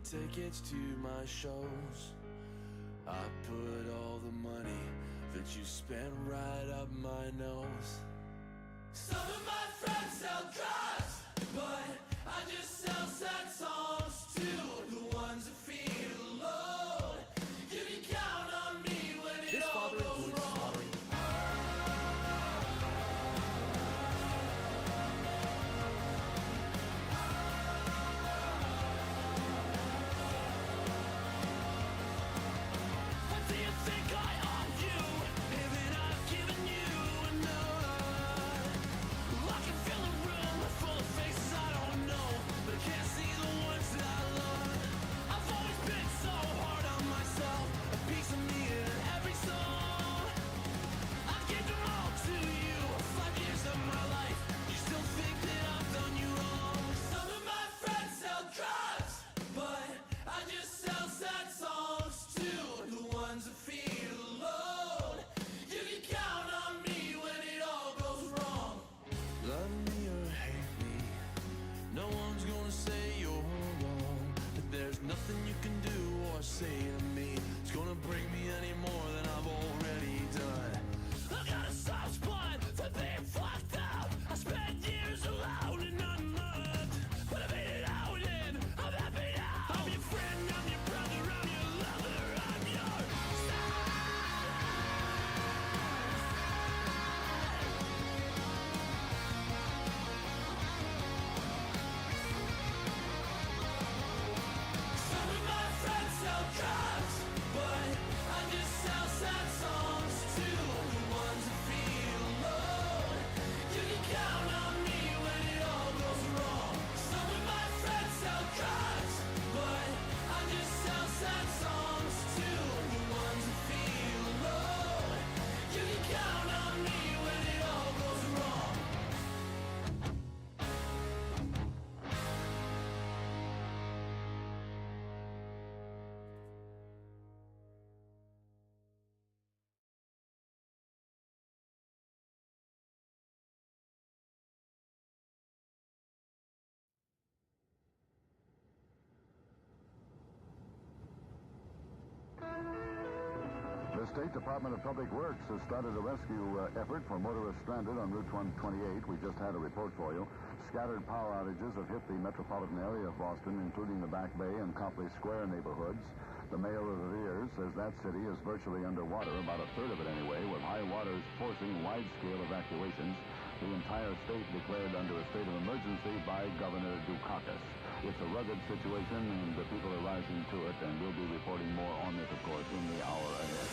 tickets to my shows. I put all the money that you spent right up my nose. Some of my friends sell drugs, but I just sell sad songs too. The ones that feel alone. You can count on me when it all goes wrong. What do you think I owe you? Haven't I given you enough? I can fill a room full of faces I don't know, but I can't see the ones that I love. I've always been so hard on myself, a piece of me in every song. I give them all to you, 5 years of my life. You still think that I've done you wrong? Some of my friends sell drugs, but I just sell sad songs too. The ones that feel alone. You can count on me when it all goes wrong. Love me or hate me, no one's gonna say you're wrong. But there's nothing you can do or say to me it's gonna break me any more than I've already done. I got a soft spot for being fucked up. I spent years alone and unloved, but I made it out and I'm happy now. I'm your friend, I'm your brother, I'm your lover, I'm your Some of my friends sell drugs, but I just sell sad songs too. The ones that feel alone. You can count on me when it all goes wrong. Some of my friends sell drugs, but I just sell sad songs too. The ones that feel alone. You can count on me when it all goes wrong. The State Department of Public Works has started a rescue effort for motorists stranded on Route 128. We just had a report for you. Scattered power outages have hit the metropolitan area of Boston, including the Back Bay and Copley Square neighborhoods. The Mayor of Revere says that city is virtually underwater, about a third of it anyway, with high waters forcing wide-scale evacuations. The entire state declared under a state of emergency by Governor Dukakis. It's a rugged situation, and the people are rising to it, and we'll be reporting more on it, of course, in the hour ahead.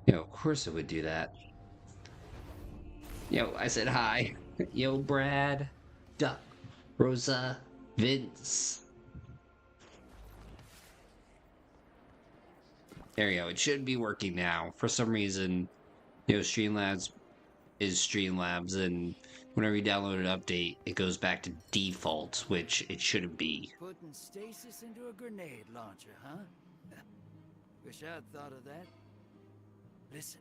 Of course it would do that. I said hi. Yo, Brad, Duck, Rosa, Vince. There you go. It should be working now. For some reason, Streamlabs is Streamlabs, and whenever you download an update, it goes back to default, which it shouldn't be. Putting stasis into a grenade launcher, huh? Wish I'd thought of that. Listen,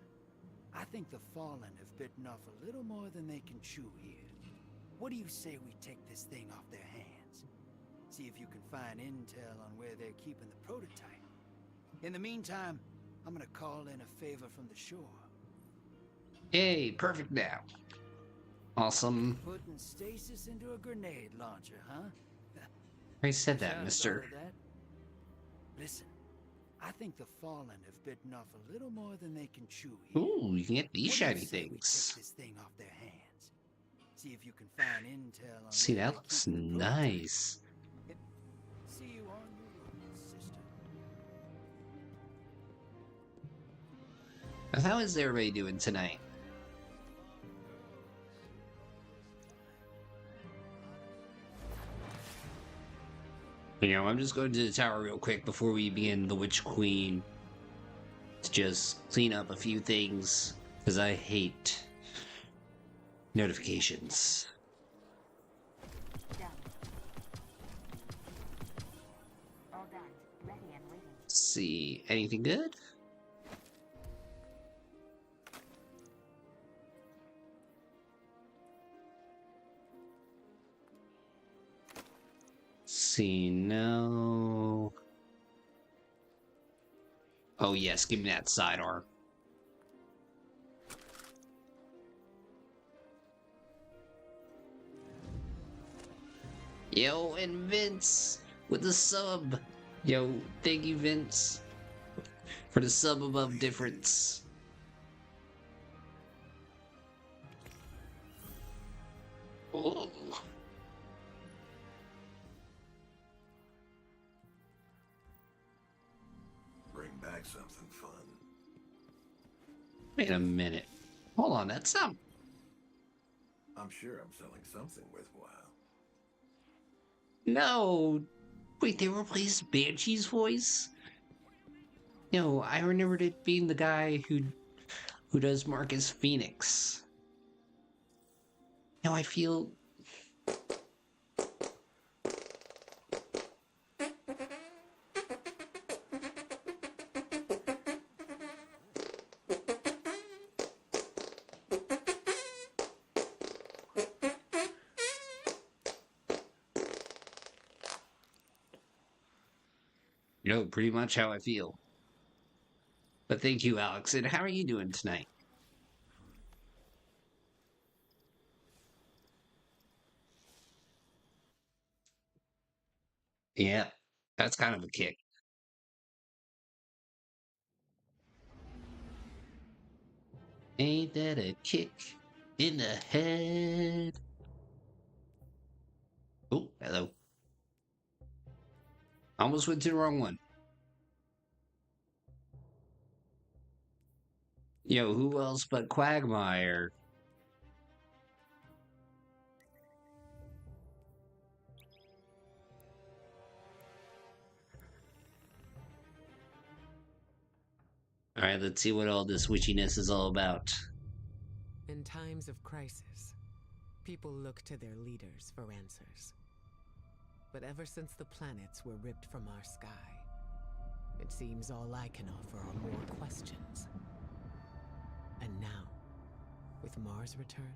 I think the Fallen have bitten off a little more than they can chew here. What do you say we take this thing off their hands? See if you can find intel on where they're keeping the prototype. In the meantime, I'm gonna call in a favor from the shore. Yay, perfect now. Awesome. Putting stasis into a grenade launcher, huh? I said that, Sounds mister. all of that. Listen, I think the Fallen have bitten off a little more than they can chew here. Ooh, you can get these What do you shiny say we things. take this thing off their hands? See if you can find intel on See, where that they're looks keeping the prototype. nice. See you on your road, sister. How is everybody doing tonight? You know, I'm just going to the tower real quick before we begin the Witch Queen to just clean up a few things, because I hate notifications. Done. All done. Ready and waiting. Let's see, anything good? See, no. Oh yes, give me that sidearm. Yo, and Vince with the sub. Yo, thank you, Vince, for the sub above difference. Oh. Bring back something fun. Wait a minute. Hold on, that's some. I'm sure I'm selling something worthwhile. No. Wait, they replaced Banshee's voice? No, I remembered it being the guy who does Marcus Phoenix. Now I feel... You know, pretty much how I feel. But thank you, Alex. And how are you doing tonight? Yeah, that's kind of a kick. Ain't that a kick in the head? Oh, hello. Almost went to the wrong one. Yo, who else but Quagmire? Alright, let's see what all this witchiness is all about. In times of crisis, people look to their leaders for answers. But ever since the planets were ripped from our sky, it seems all I can offer are more questions. And now, with Mars returned,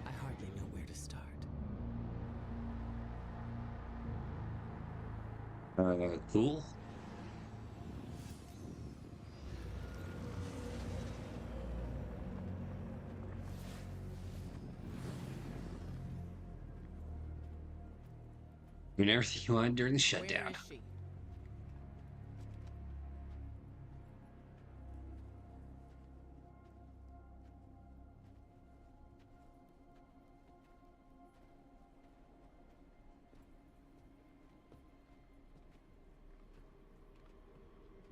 I hardly know where to start. Cool. And everything you want during the shutdown. Where is she?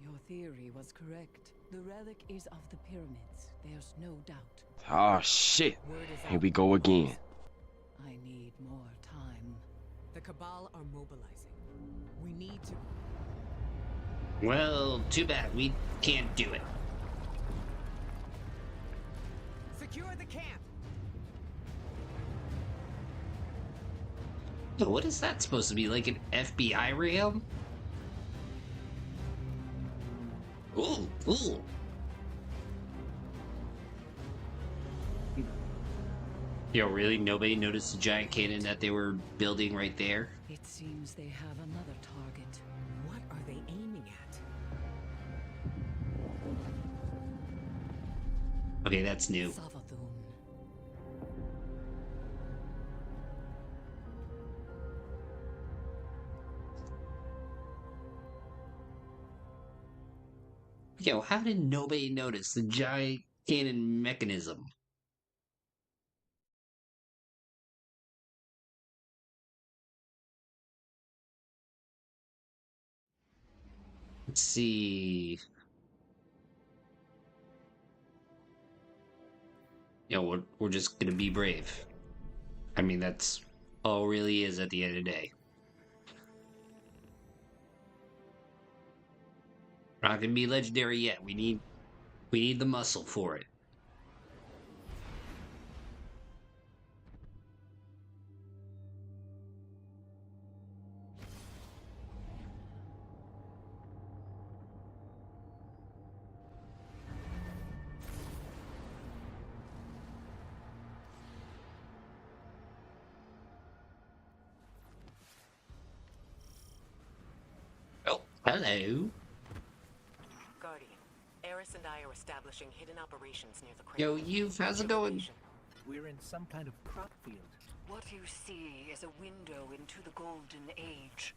Your theory was correct. The relic is of the pyramids. There's no doubt. Oh shit. Word is Here out. we go again. I need more time. The Cabal are mobilizing. We need to... Well, too bad. We can't do it. Secure the camp! So what is that supposed to be? Like an FBI ram? Ooh, ooh. Yo, really? Nobody noticed the giant cannon that they were building right there? It seems they have another target. What are they aiming at? Okay, that's new. Savathun. Yo, how did nobody notice the giant cannon mechanism? Let's see. We're just gonna be brave. I mean, that's all it really is at the end of the day. We're not gonna be legendary yet. We need the muscle for it. Oh, hello. Guardian, Eris and I are establishing hidden operations near the Yo, crater. you, how's it Your going? location. We're in some kind of crop field. What you see is a window into the Golden Age.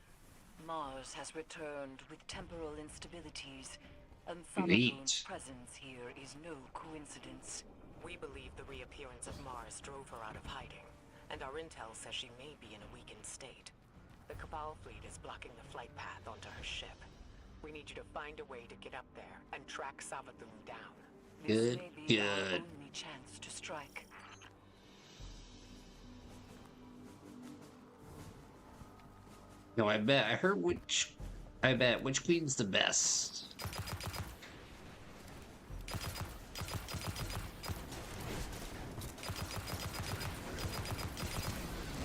Mars has returned with temporal instabilities, and Savathun's Neat. presence here is no coincidence. We believe the reappearance of Mars drove her out of hiding, and our intel says she may be in a weakened state. The Cabal fleet is blocking the flight path onto her ship. We need you to find a way to get up there and track Savathun down. This Good, may be our good. only chance to strike. No, I bet which queen's the best.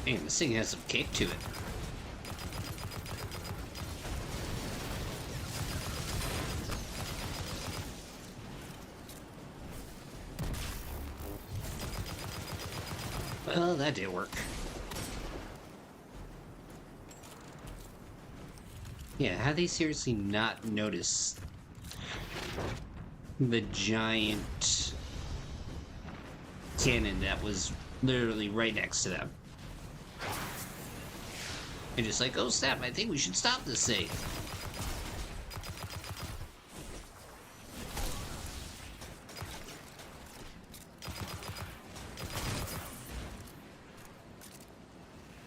Man, this thing has some kick to it. Well, that didn't work. Yeah, how they seriously not notice the giant cannon that was literally right next to them? And just like, oh snap, I think we should stop this thing.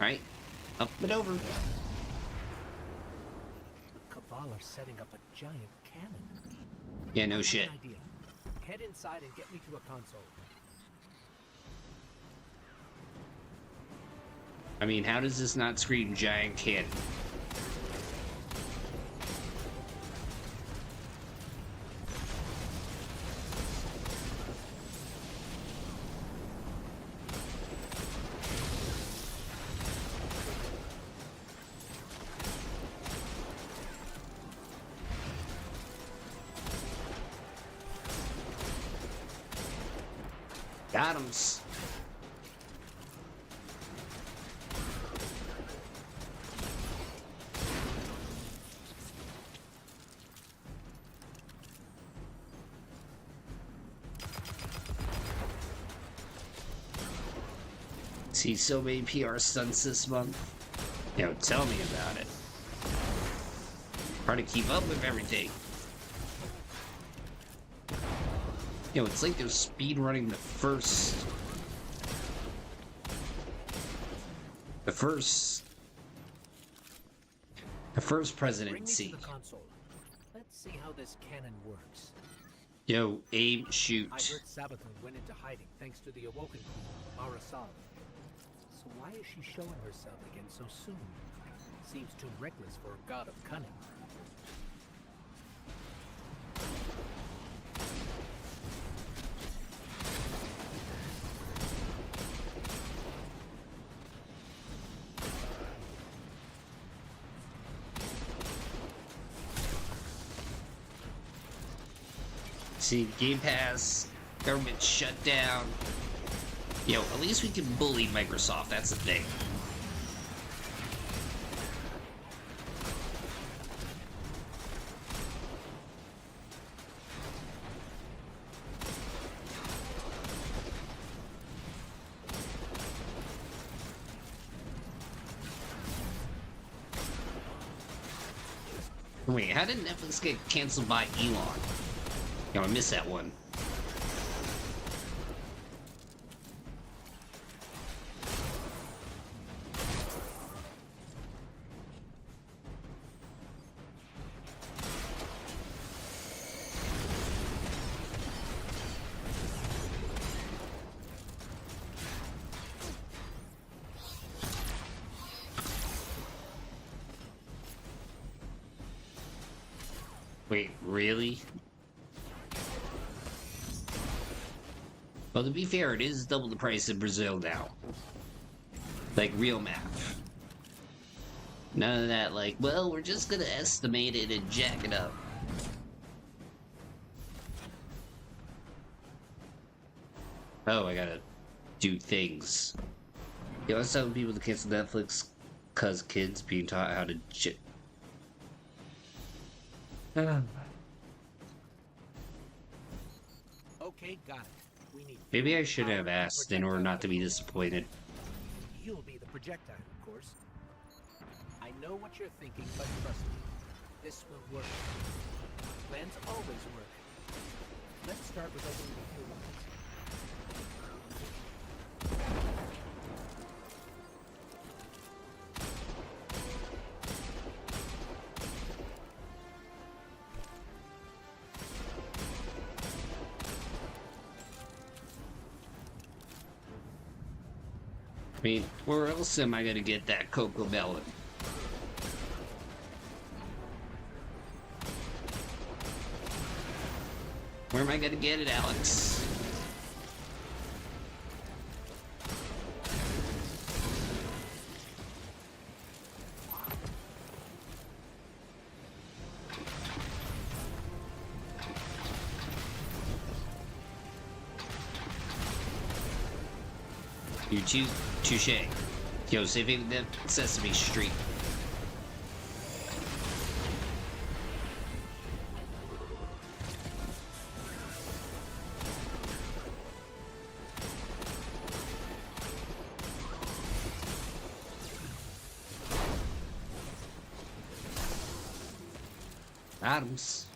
Alright, up and over. The Cabal are setting up a giant cannon. Yeah, no I have shit. an idea. Head inside and get me to a console. I mean, how does this not scream giant cannon? Got 'ems. See so many PR stunts this month. Yo, tell me about it. Hard to keep up with everything. Yo, it's like they're speed running the first Bring me presidency. to the console. Let's see how this cannon works. Yo, aim, I shoot. heard Savathun went into hiding thanks to the Awoken Queen, Arasal. So why is she showing herself again so soon? Seems too reckless for a god of cunning. See, Game Pass, government shut down. Yo, at least we can bully Microsoft, that's the thing. Wait, how did Netflix get canceled by Elon? Yo, I missed that one. Wait, really? Well, to be fair, it is double the price in Brazil now. Like, real math. None of that, like, well, we're just gonna estimate it and jack it up. Oh, I gotta do things. You know, I was telling people to cancel Netflix because kids being taught how to Okay, got it. We need. Maybe I should have asked in order not to be disappointed. You'll be the projectile, of course. I know what you're thinking, but trust me, this will work. Plans always work. Let's start with opening the fuel lines. I mean, where else am I gonna get that cocoa melon? Where am I gonna get it, Alex? You touche. Yo, saving the Sesame Street. Adams.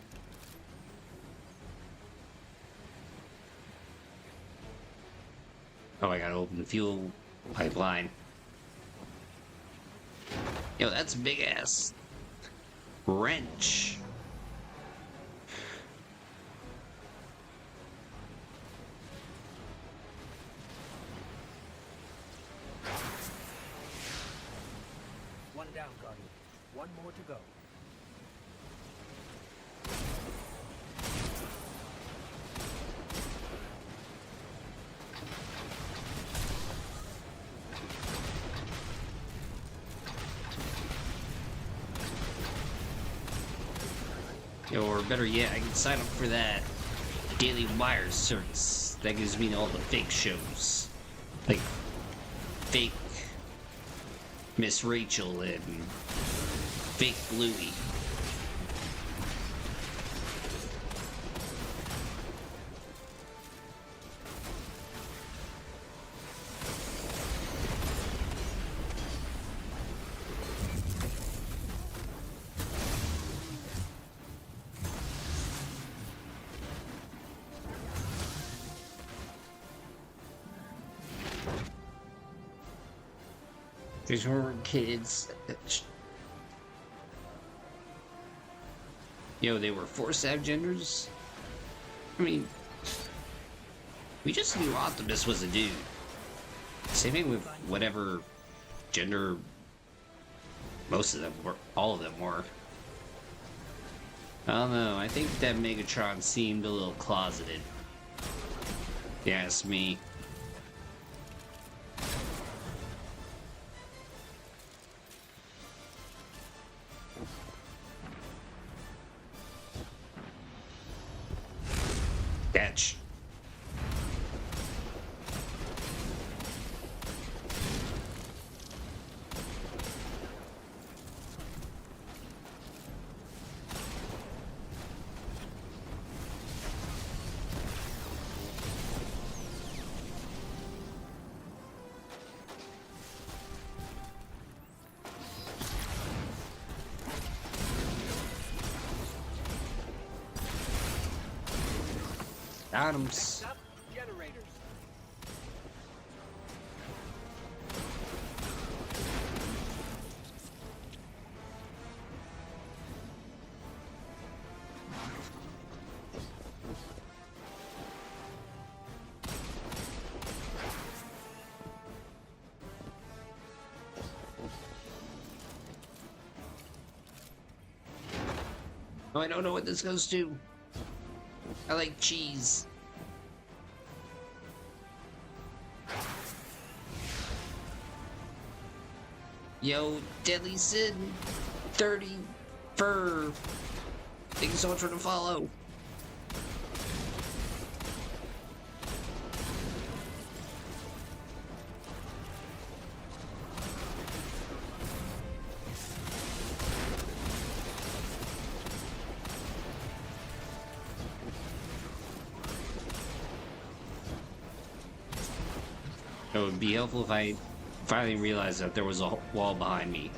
Oh, I gotta open the fuel pipeline. Yo, that's a big ass wrench. One down, Guardian. One more to go. Or better yet, I can sign up for that Daily Wire service that gives me all the fake shows. Like fake Miss Rachel and fake Bluey. These were kids. Yo, they were forced to have genders? I mean, we just knew Optimus was a dude. Same thing with whatever gender most of them were, all of them were. I don't know, I think that Megatron seemed a little closeted. If you ask me. Items. Next up, generators. Oh, I don't know what this goes to. I like cheese. Yo, Deadly Sin 30 fur. Thank you so much for the follow. It would be helpful if I finally realized that there was a wall behind me.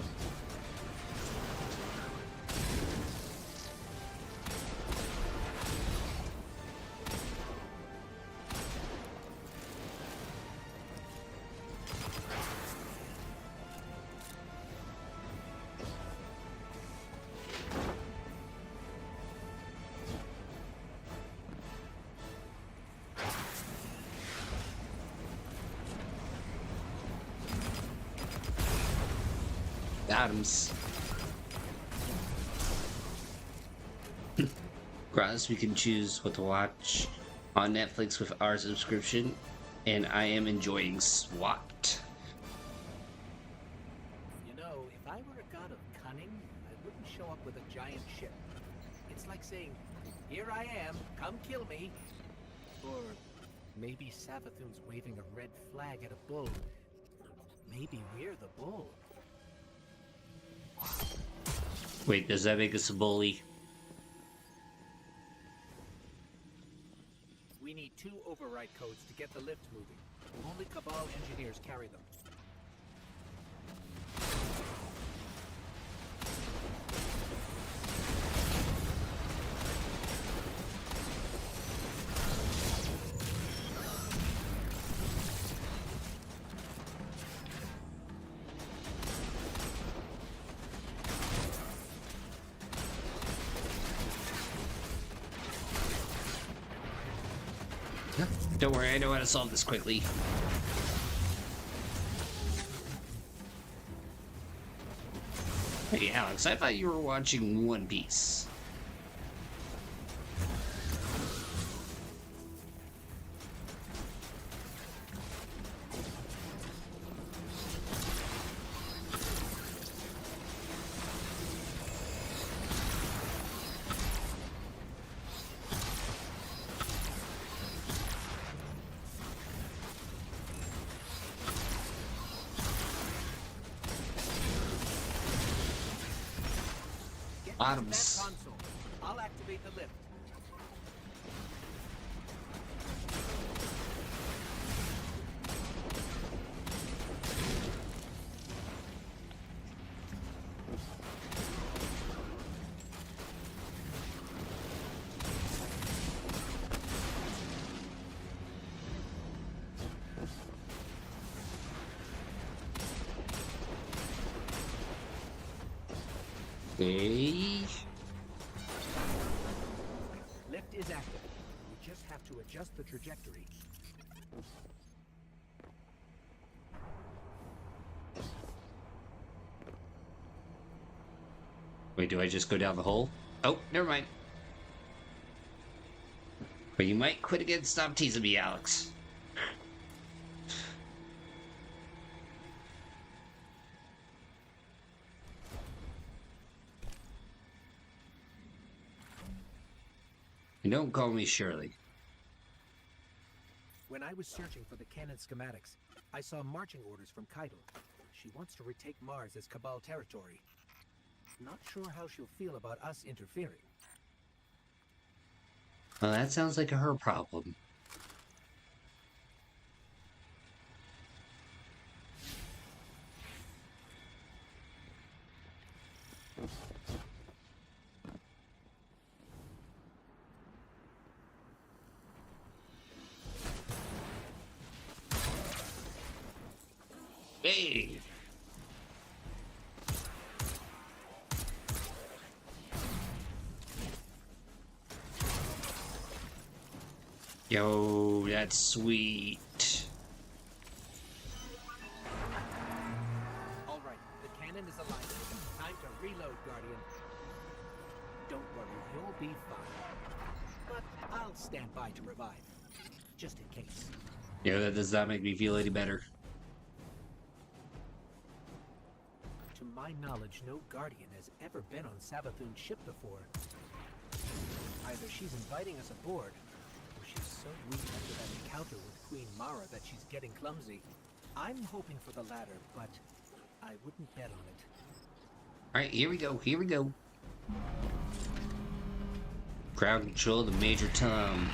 Adams. Gratis, we can choose what to watch on Netflix with our subscription, and I am enjoying SWAT. You know, if I were a god of cunning, I wouldn't show up with a giant ship. It's like saying, "Here I am, come kill me." Or maybe Savathun's waving a red flag at a bull. Maybe we're the bull. Wait, does that make us a bully? We need 2 override codes to get the lift moving. Only Cabal engineers carry them. Don't worry, I know how to solve this quickly. Hey, Alex, I thought you were watching One Piece. Items. That console. I'll activate the lift. Okay. Lift is active. We just have to adjust the trajectory. Wait, do I just go down the hole? Oh, never mind. But you might quit again. Stop teasing me, Alex. And don't call me Shirley. When I was searching for the cannon schematics, I saw marching orders from Kaido. She wants to retake Mars as Cabal territory. Not sure how she'll feel about us interfering. Well, that sounds like a her problem. Yo, that's sweet. All right, the cannon is aligned. Time to reload, Guardian. Don't worry, you'll be fine. But I'll stand by to revive, just in case. Yo, that does not make me feel any better. To my knowledge, no Guardian has ever been on Savathun's ship before. Either she's inviting us aboard, or she's so weak after that encounter with Queen Mara that she's getting clumsy. I'm hoping for the latter, but I wouldn't bet on it. Alright, here we go, here we go. Crowd control the Major Tom.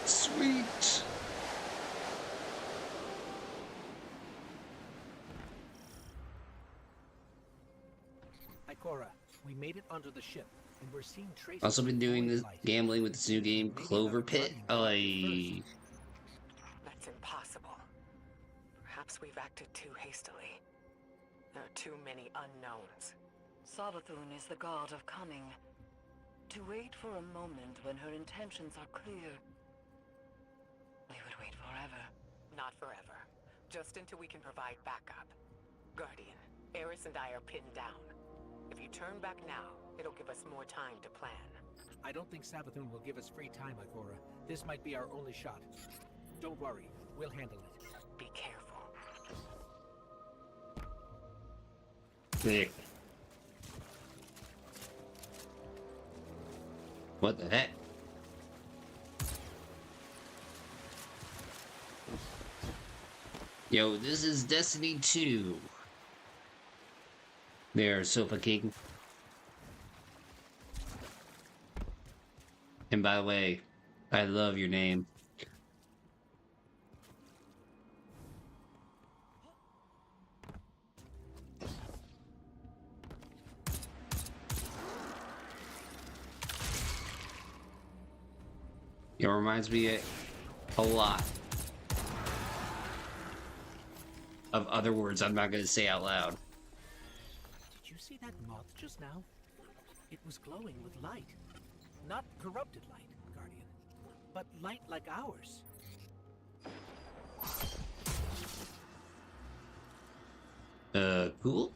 Sweet. Ikora, we made it onto the ship, and we're seeing traces. Also been of doing void this light. gambling with this new game, Maybe Clover another Pit. Guardian That's impossible. Perhaps we've acted too hastily. There are too many unknowns. Savathun is the god of cunning. To wait for a moment when her intentions are clear, we would wait forever. Not forever. Just until we can provide backup. Guardian, Eris and I are pinned down. If you turn back now, it'll give us more time to plan. I don't think Savathun will give us free time, Ikora. This might be our only shot. Don't worry, we'll handle it. Be careful. There. What the heck? Yo, this is Destiny 2. There, Sofa King. And by the way, I love your name. It reminds me a lot of other words I'm not going to say out loud. Did you see that moth just now? It was glowing with light. Not corrupted light, Guardian, but light like ours. Cool?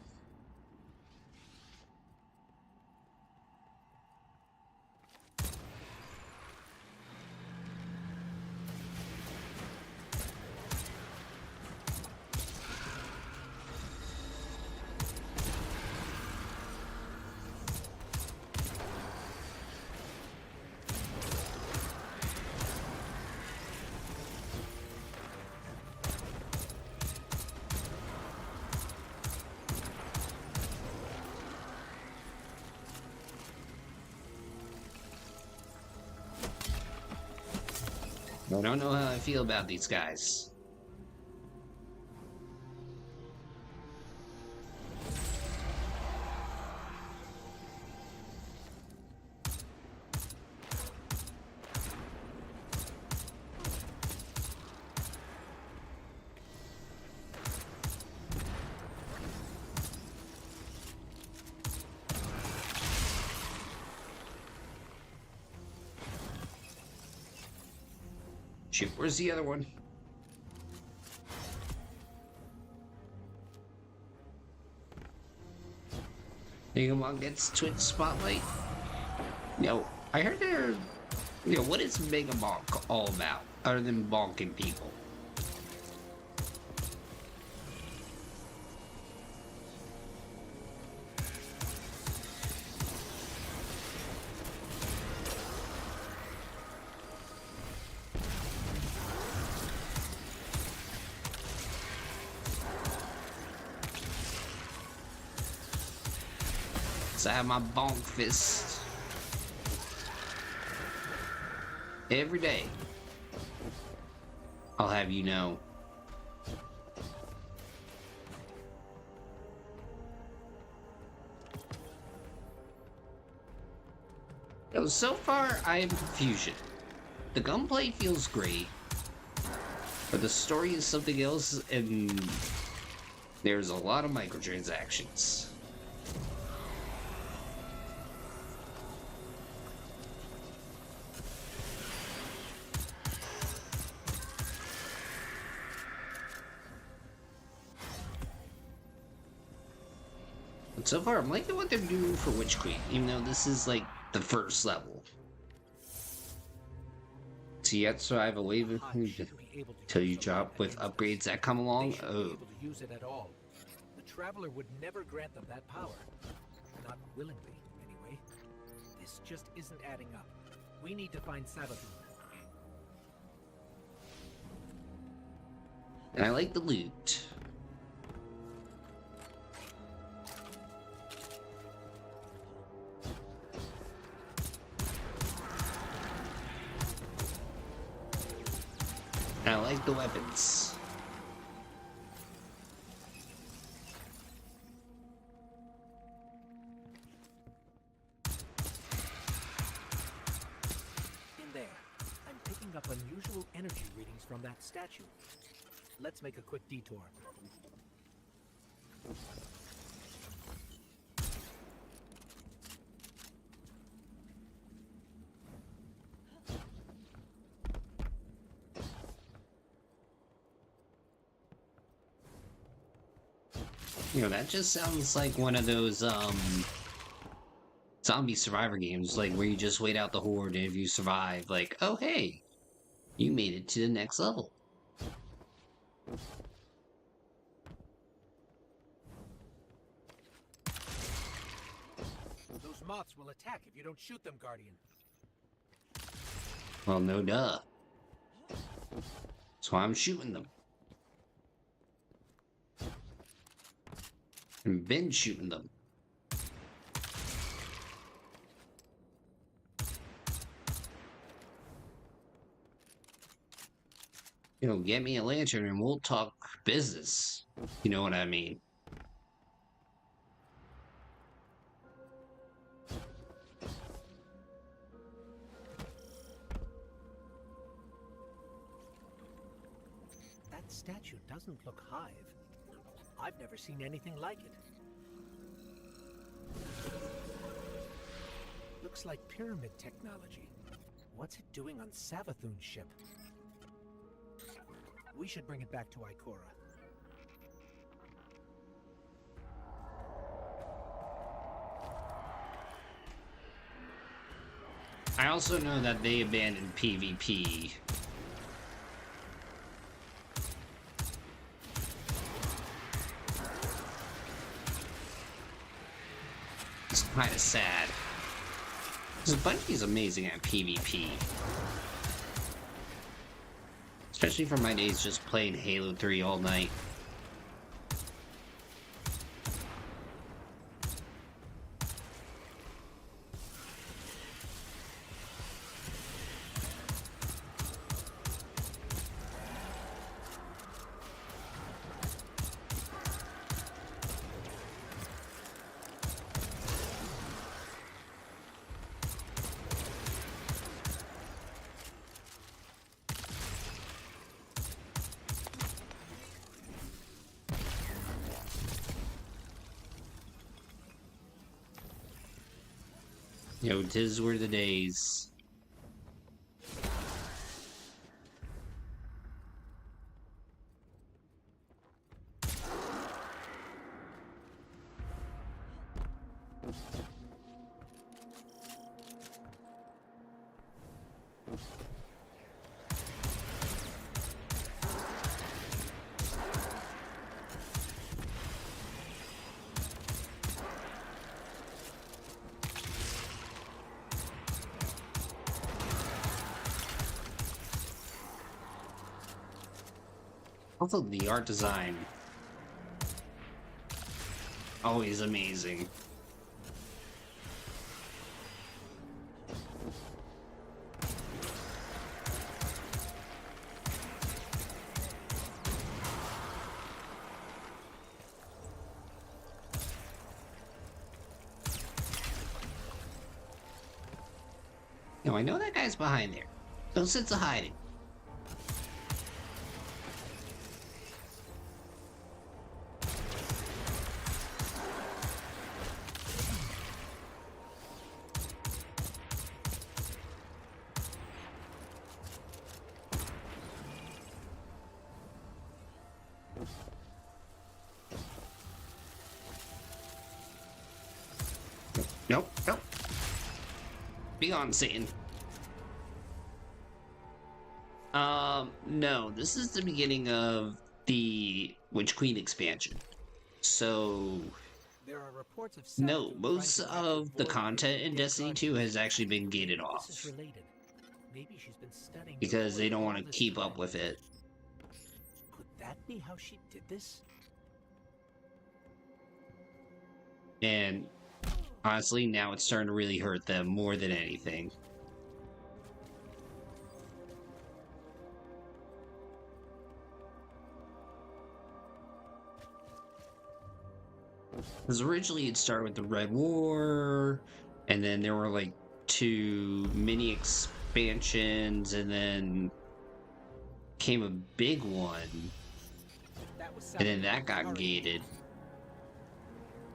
I don't know how I feel about these guys. Shoot, where's the other one? Megamon gets Twitch Spotlight. Yo, I heard there... You know, what is Megamon all about? Other than bonking people? I have my bonk fist every day. I'll have you know. So far, I am confusion. The gunplay feels great, but the story is something else, and there's a lot of microtransactions. So far, I'm liking what they're doing for Witch Queen, even though this is like the first level. So you have to survive a wave of till you drop with upgrades that come along. They shouldn't be able to use it at all. The Traveler would never grant them that power. Not willingly, anyway. This just isn't adding up. We need to find Savathun. And I like the loot. And I like the weapons. In there, I'm picking up unusual energy readings from that statue. Let's make a quick detour. You know, that just sounds like one of those, zombie survivor games, like, where you just wait out the horde, and if you survive, like, oh, hey, you made it to the next level. Those moths will attack if you don't shoot them, Guardian. Well, no duh. That's why I'm shooting them. And been shooting them. You know, get me a lantern and we'll talk business. You know what I mean? That statue doesn't look Hive. I've never seen anything like it. Looks like pyramid technology. What's it doing on Savathun's ship? We should bring it back to Ikora. I also know that they abandoned PvP. It's kind of sad. Because Bungie's amazing at PvP. Especially for my days just playing Halo 3 all night. You know, 'tis were the days. Also, the art design. Always amazing. No, I know that guy's behind there. No sense of hiding. Nope, nope. Be on, Satan. No, this is the beginning of the Witch Queen expansion. So, There are reports of no, Sabathun most trying to wrap her of the void content through in the Destiny 2 has actually been gated Maybe off. this is related. Maybe she's been studying the Because they void don't all want to this keep time. up with it. Could that be how she did this? And honestly, now it's starting to really hurt them more than anything. Because originally it started with the Red War, and then there were like 2 mini expansions, and then came a big one, That was and then Sabathun. that got Hurry. gated.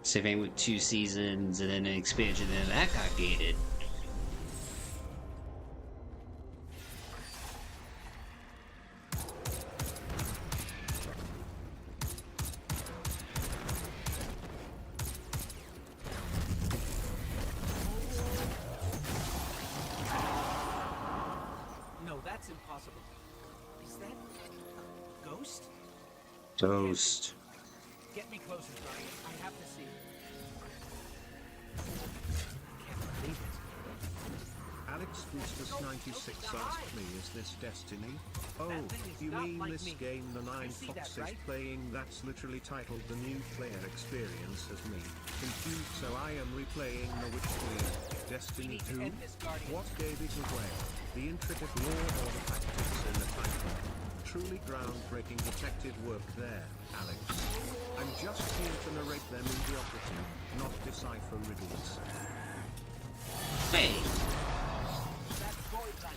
Same thing with 2 seasons, and then an expansion, and then that got gated. No, that's impossible. Is that a ghost? Ghost. Get me closer, Brian. I have to see. Can't believe it. Alex Boostus 96 asked me, is this Destiny? Oh, That thing is you not mean like this me. game the Nine You see that, Foxes right? playing that's literally titled The New Player Experience as me? Confused, so I am replaying The Witch Queen. We Destiny need to 2? end this, Guardian. What gave it away? The intricate lore or the tactics in the title? Truly groundbreaking detective work there, Alex. I'm just here to narrate them in the operative, not decipher riddles. Hey, That's void light.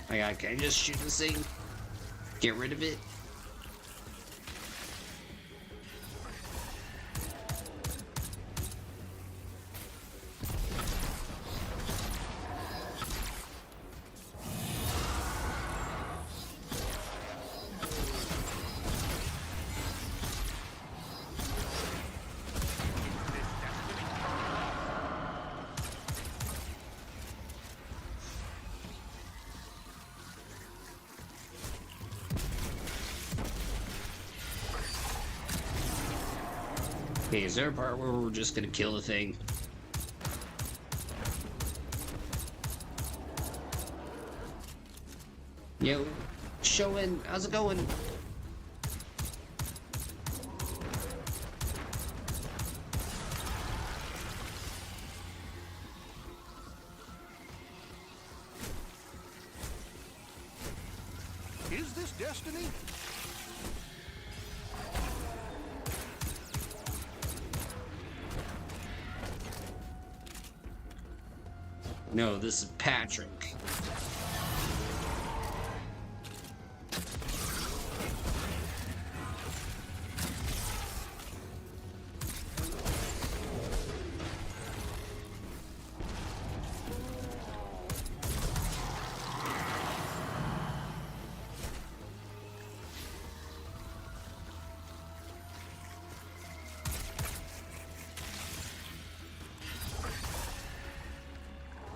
like, can I just shoot this thing? Get rid of it? Okay, is there a part where we're just gonna kill the thing? Yo, showing, how's it going? Is this Destiny? No, this is Patrick.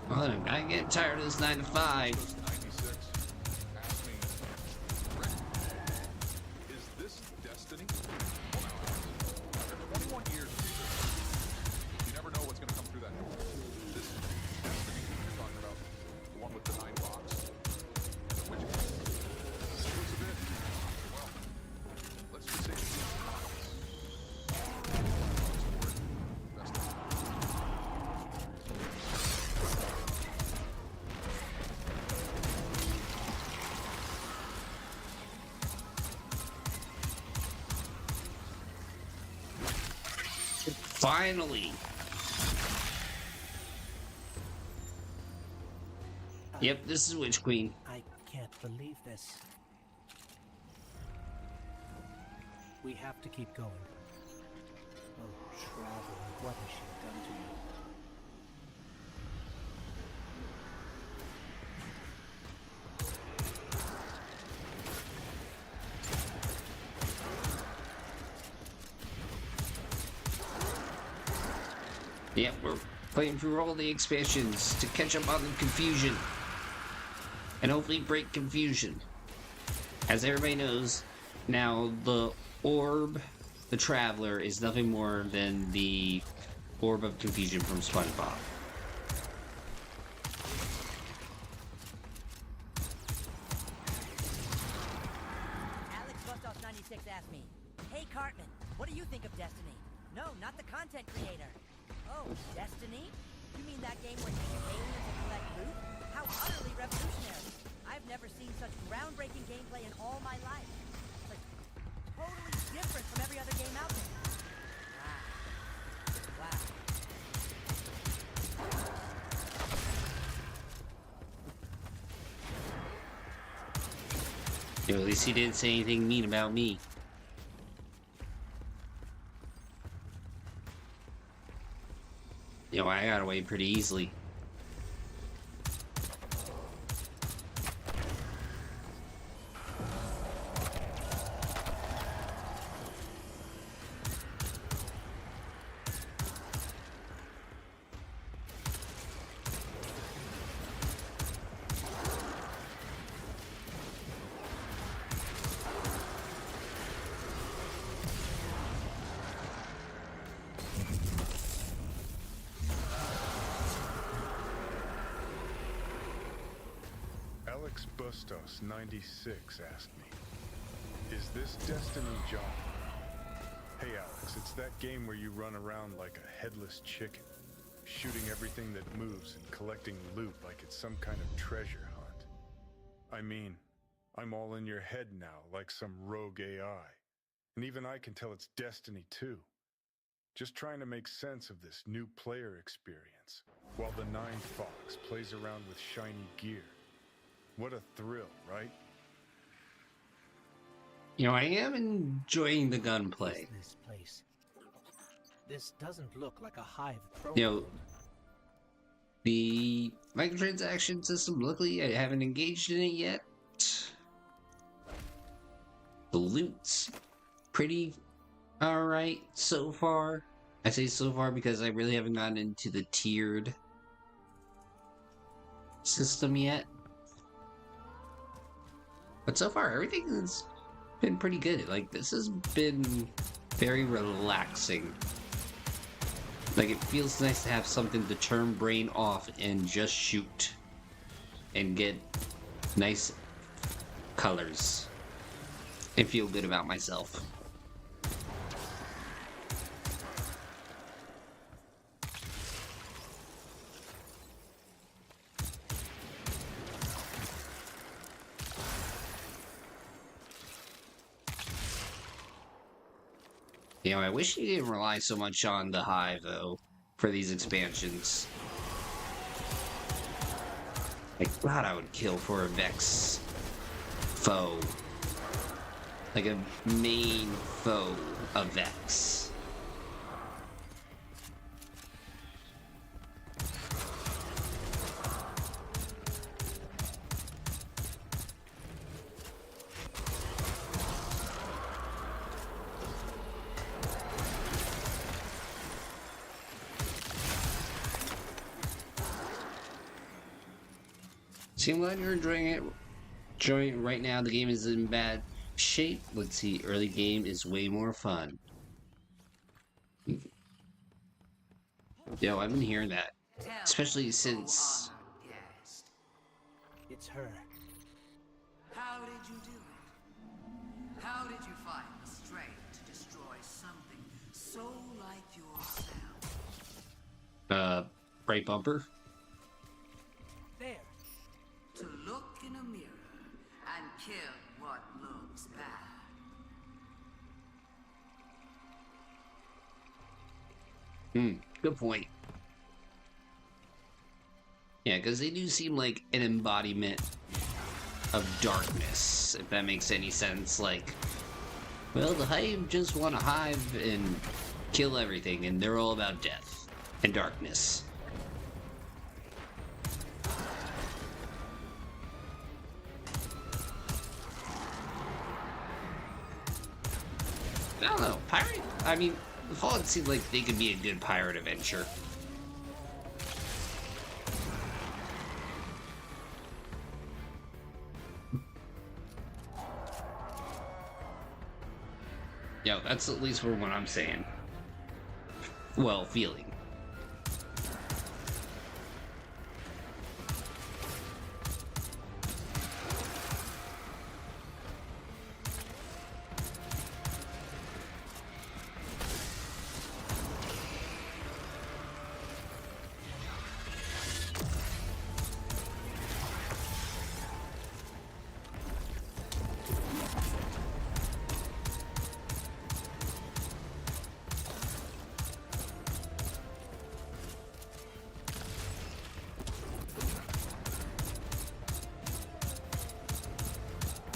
Well, I'm getting tired of this 9 to 5. 96 asked me, Rick, is this Destiny? After 21 years of music, you never know what's going to come through that door. This Destiny you're talking about, the one with the 9 box, which looks a bit, well, let's just say it's nice. Best of luck. Finally! Yep, this is Witch Queen. I can't believe this. We have to keep going. Oh, Traveler, what has she done to you? Yeah, we're playing through all the expansions to catch up on the confusion. And hopefully break confusion. As everybody knows, now the orb, the Traveler, is nothing more than the Orb of Confusion from SpongeBob. Alex Bustos 96 asked me, "Hey Cartman, what do you think of Destiny?" No, not the content creator. Oh, Destiny? You mean that game where you shoot aliens and collect loot? How utterly revolutionary. I've never seen such groundbreaking gameplay in all my life. It's like totally different from every other game out there. Wow. Wow. Yo, at least he didn't say anything mean about me. Yo, I got away pretty easily. Alex Bustos 96 asked me, "Is this Destiny, John?" Hey Alex, it's that game where you run around like a headless chicken, shooting everything that moves and collecting loot like it's some kind of treasure hunt. I mean, I'm all in your head now like some rogue AI, and even I can tell it's Destiny too. Just trying to make sense of this new player experience, while the Nine Fox plays around with shiny gear. What a thrill, right? You know, I am enjoying the gunplay. This place. This doesn't look like a hive. You know, the microtransaction system, luckily I haven't engaged in it yet. The loot's pretty alright so far. I say so far because I really haven't gotten into the tiered system yet. But so far, everything's been pretty good. Like, this has been very relaxing. Like, it feels nice to have something to turn brain off and just shoot. And get nice colors. And feel good about myself. You know, I wish you didn't rely so much on the Hive, though, for these expansions. I thought I would kill for a Vex foe. Like a main foe of Vex. So I'm glad you're enjoying it. Right now, the game is in bad shape. Let's see, early game is way more fun. Yo, I've been hearing that. Especially since... It's her. How did you do it? How did you find the strength to destroy something so like yourself? Right bumper? There. To look in a mirror and kill what looks bad. Good point. Yeah, because they do seem like an embodiment of darkness, if that makes any sense. Like, well, the Hive just want to hive and kill everything, and they're all about death and darkness. I don't know. Pirate, I mean, the Fallen seemed like they could be a good pirate adventure. Yo, that's at least for what I'm saying. Well, feeling.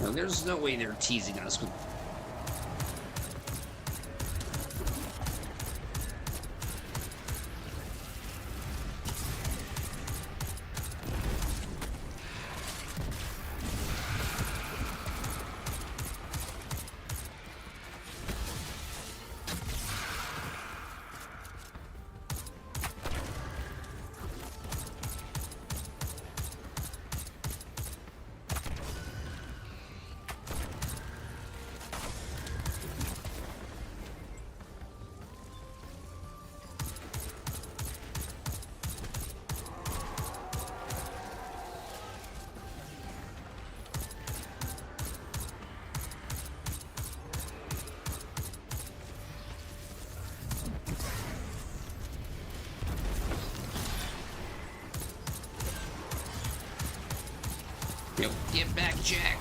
Well, there's no way they're teasing us with. Yo, get back, Jack.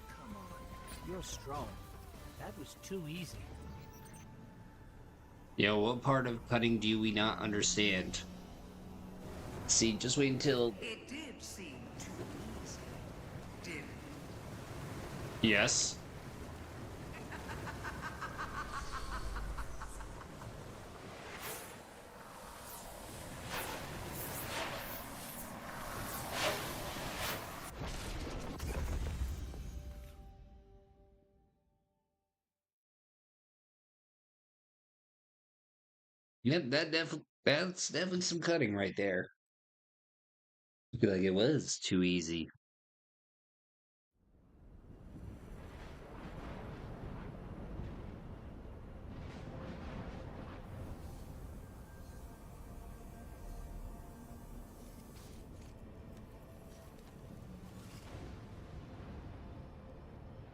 Come on. You're strong. That was too easy. Yo, what part of cutting do we not understand? See, just wait until... It did seem too easy, didn't it? Yes. Yep, that's definitely some cutting right there. I feel like it was too easy.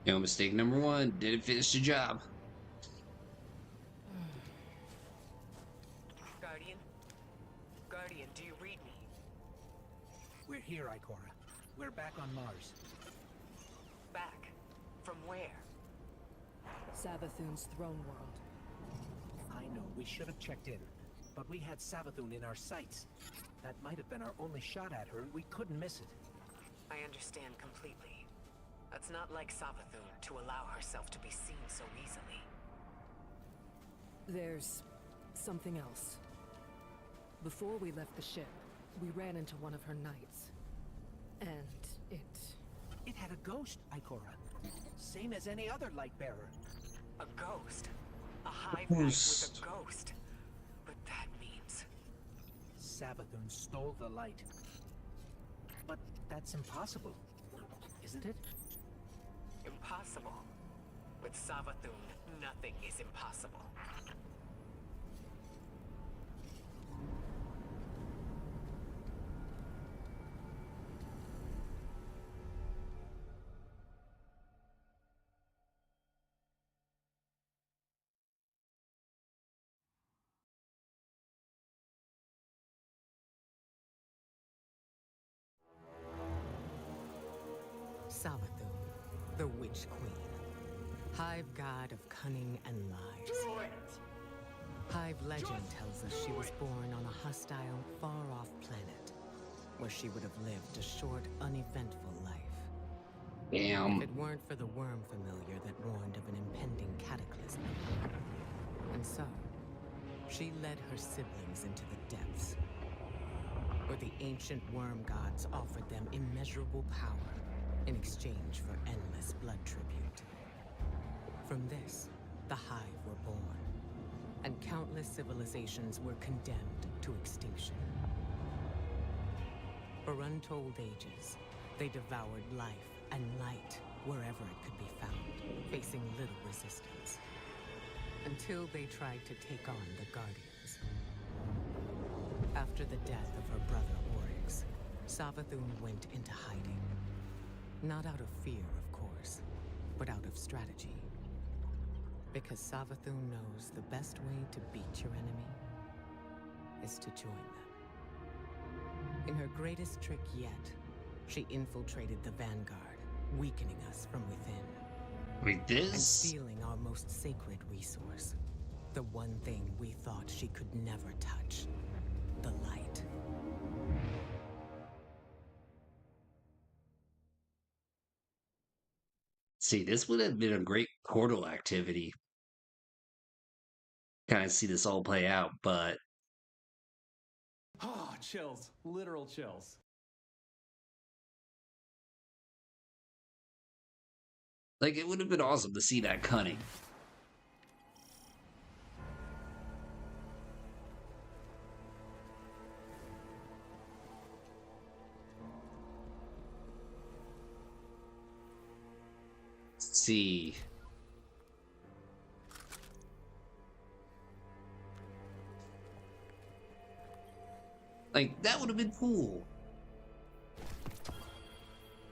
You know, mistake number one, didn't finish the job. Guardian? Guardian, do you read me? We're here, Ikora. We're back on Mars. Back? From where? Savathun's throne world. I know, we should have checked in. But we had Savathun in our sights. That might have been our only shot at her, and we couldn't miss it. I understand completely. It's not like Savathun to allow herself to be seen so easily. There's something else. Before we left the ship, we ran into one of her knights. And It had a ghost, Ikora. Same as any other light bearer. A ghost? A hive knight with a ghost? But that means... Savathun stole the light. But that's impossible, isn't it? Impossible. With Savathun, nothing is impossible. Savathun, the Witch Queen. Hive god of cunning and lies. Hive legend tells us she was born on a hostile, far-off planet, where she would have lived a short, uneventful life. Damn. If it weren't for the worm familiar that warned of an impending cataclysm. And so, she led her siblings into the depths, where the ancient worm gods offered them immeasurable power in exchange for endless blood tribute. From this, the Hive were born, and countless civilizations were condemned to extinction. For untold ages, they devoured life and light wherever it could be found, facing little resistance. Until they tried to take on the Guardians. After the death of her brother Oryx, Savathun went into hiding. Not out of fear, of course, but out of strategy. Because Savathun knows the best way to beat your enemy is to join them. In her greatest trick yet, she infiltrated the Vanguard, weakening us from within. Wait, this? And stealing our most sacred resource. The one thing we thought she could never touch. The light. See, this would have been a great portal activity. Kind of see this all play out, but Ah, chills. Literal chills. like it would have been awesome to see that cunning. Let's see. Like, that would have been cool.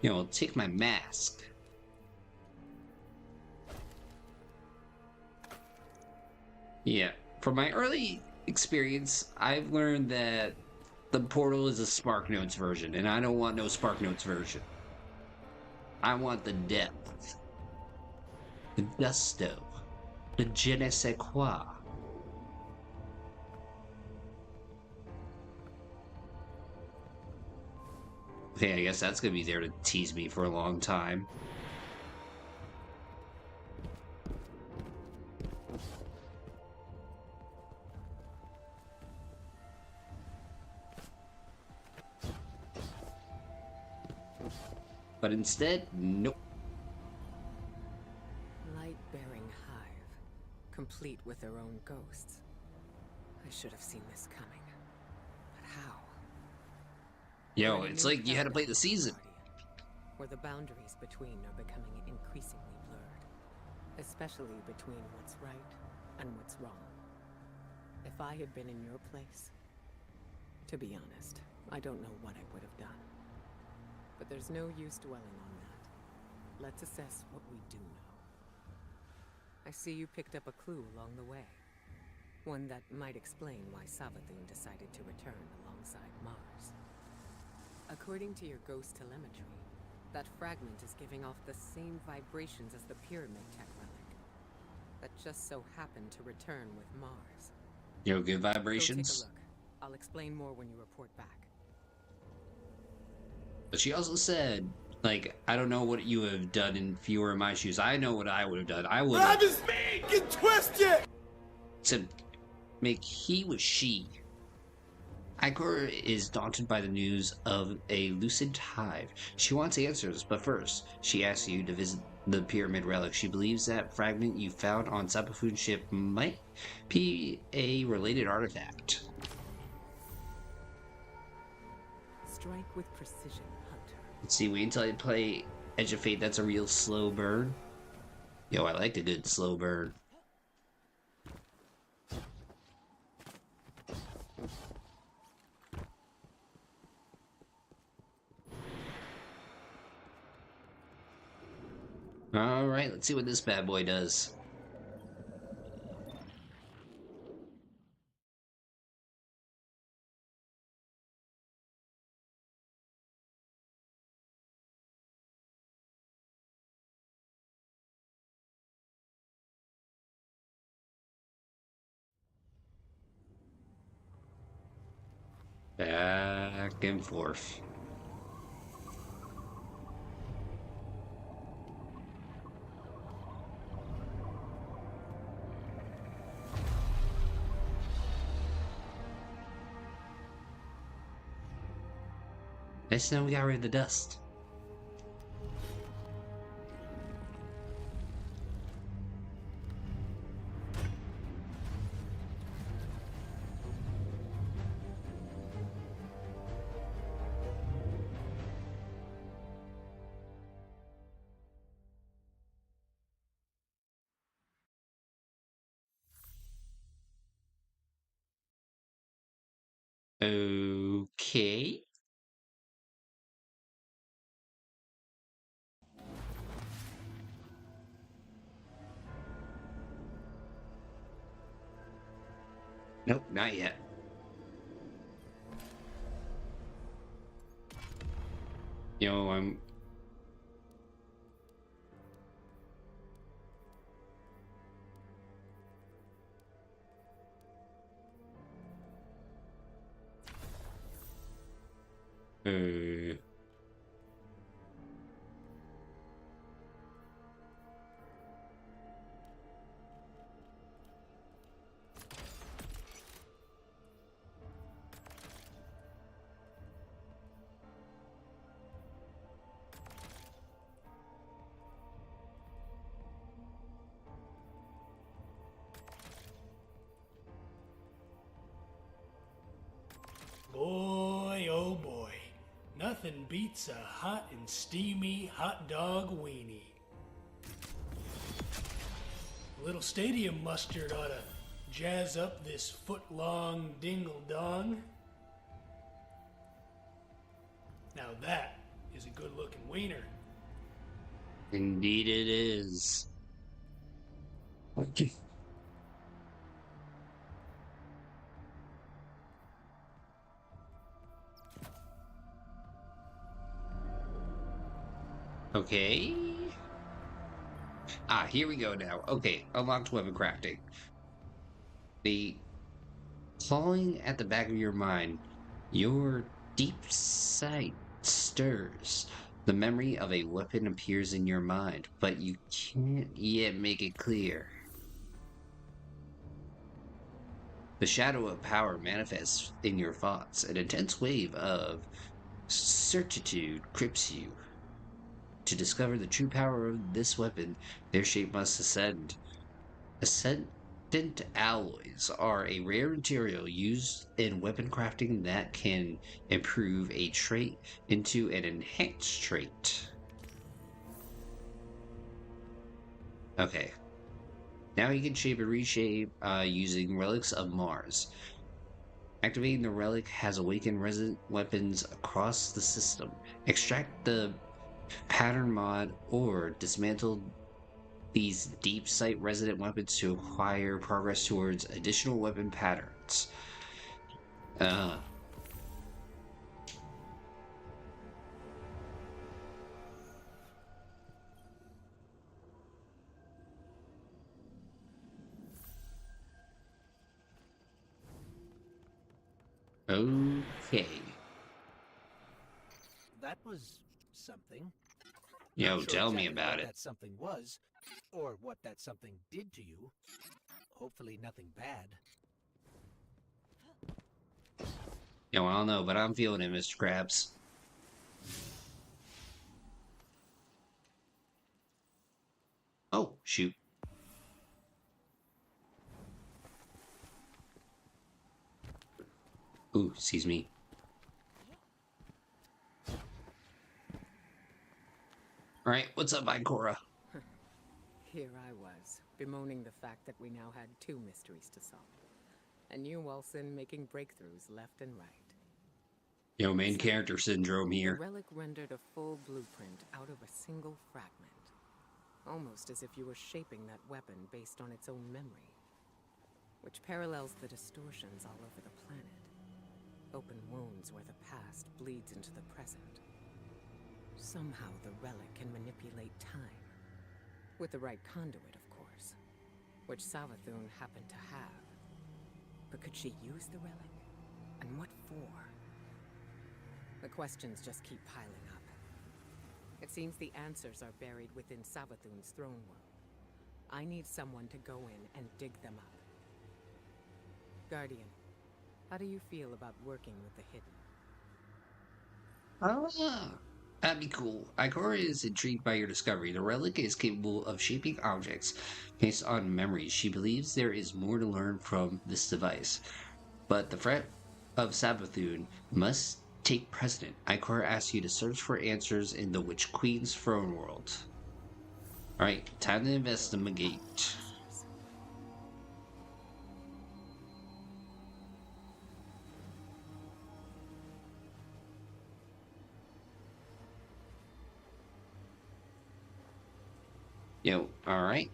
You know, take my mask. Yeah, from my early experience, I've learned that the portal is a SparkNotes version, and I don't want no SparkNotes version. I want the depth, the gusto, the je ne sais quoi. Okay, I guess that's gonna be there to tease me for a long time. But instead, nope. Light-bearing hive, complete with their own ghosts. I should have seen this coming. But how? Yo, it's like you had to play the season. Where the boundaries between are becoming increasingly blurred. Especially between what's right and what's wrong. If I had been in your place, to be honest, I don't know what I would have done. But there's no use dwelling on that. Let's assess what we do know. I see you picked up a clue along the way. One that might explain why Savathun decided to return alongside Mars. According to your ghost telemetry, that fragment is giving off the same vibrations as the Pyramid Tech relic. That just so happened to return with Mars. Yo, good vibrations. Go take a look. I'll explain more when you report back. But she also said, like, I don't know what you would have done if you were in my shoes. I know what I would have done. I would have... Grab his feet! Get twisted! To make he was she. Igor is daunted by the news of a lucid hive. She wants answers, but first, she asks you to visit the Pyramid Relic. She believes that fragment you found on Savathun's ship might be a related artifact. Strike with precision, Hunter. Let's see, wait until I play Edge of Fate. That's a real slow burn. Yo, I like a good slow burn. Alright, let's see what this bad boy does. Back and forth. Nice to know we got rid of the dust. Okay. Nope, not yet. I'm... Uh... Boy, oh boy. Nothing beats a hot and steamy hot dog weenie. A little stadium mustard ought to jazz up this foot-long dingle-dong. Now that is a good-looking wiener. Indeed it is. Okay. Ah, here we go now. Okay, unlocked weapon crafting. The clawing at the back of your mind. Your deep sight stirs. The memory of a weapon appears in your mind, but you can't yet make it clear. The shadow of power manifests in your thoughts. An intense wave of certitude grips you. To discover the true power of this weapon, their shape must ascend. Ascendant alloys are a rare material used in weapon crafting that can improve a trait into an enhanced trait. Okay. Now you can shape and reshape using relics of Mars. Activating the relic has awakened resident weapons across the system. Extract the pattern mod or dismantle these deep sight resident weapons to acquire progress towards additional weapon patterns. Okay. That was something. Yo, Not sure tell me exactly about what it. that something was, or what that something did to you. Hopefully nothing bad. Yo, I don't know, but I'm feeling it, Mr. Krabs. Oh, shoot. Ooh, excuse me. Alright, what's up, Ikora? Here I was, bemoaning the fact that we now had 2 mysteries to solve. And you, Wilson, making breakthroughs left and right. Yo, main character syndrome The here. relic rendered a full blueprint out of a single fragment. Almost as if you were shaping that weapon based on its own memory. Which parallels the distortions all over the planet. Open wounds where the past bleeds into the present. Somehow the relic can manipulate time. With the right conduit, of course. Which Savathun happened to have. But could she use the relic? And what for? The questions just keep piling up. It seems the answers are buried within Savathun's throne world. I need someone to go in and dig them up. Guardian, how do you feel about working with the hidden? That'd be cool. Ikora is intrigued by your discovery. The relic is capable of shaping objects based on memories. She believes there is more to learn from this device. But the threat of Savathun must take precedent. Ikora asks you to search for answers in the Witch Queen's throne world. Alright, time to investigate. Yo, alright.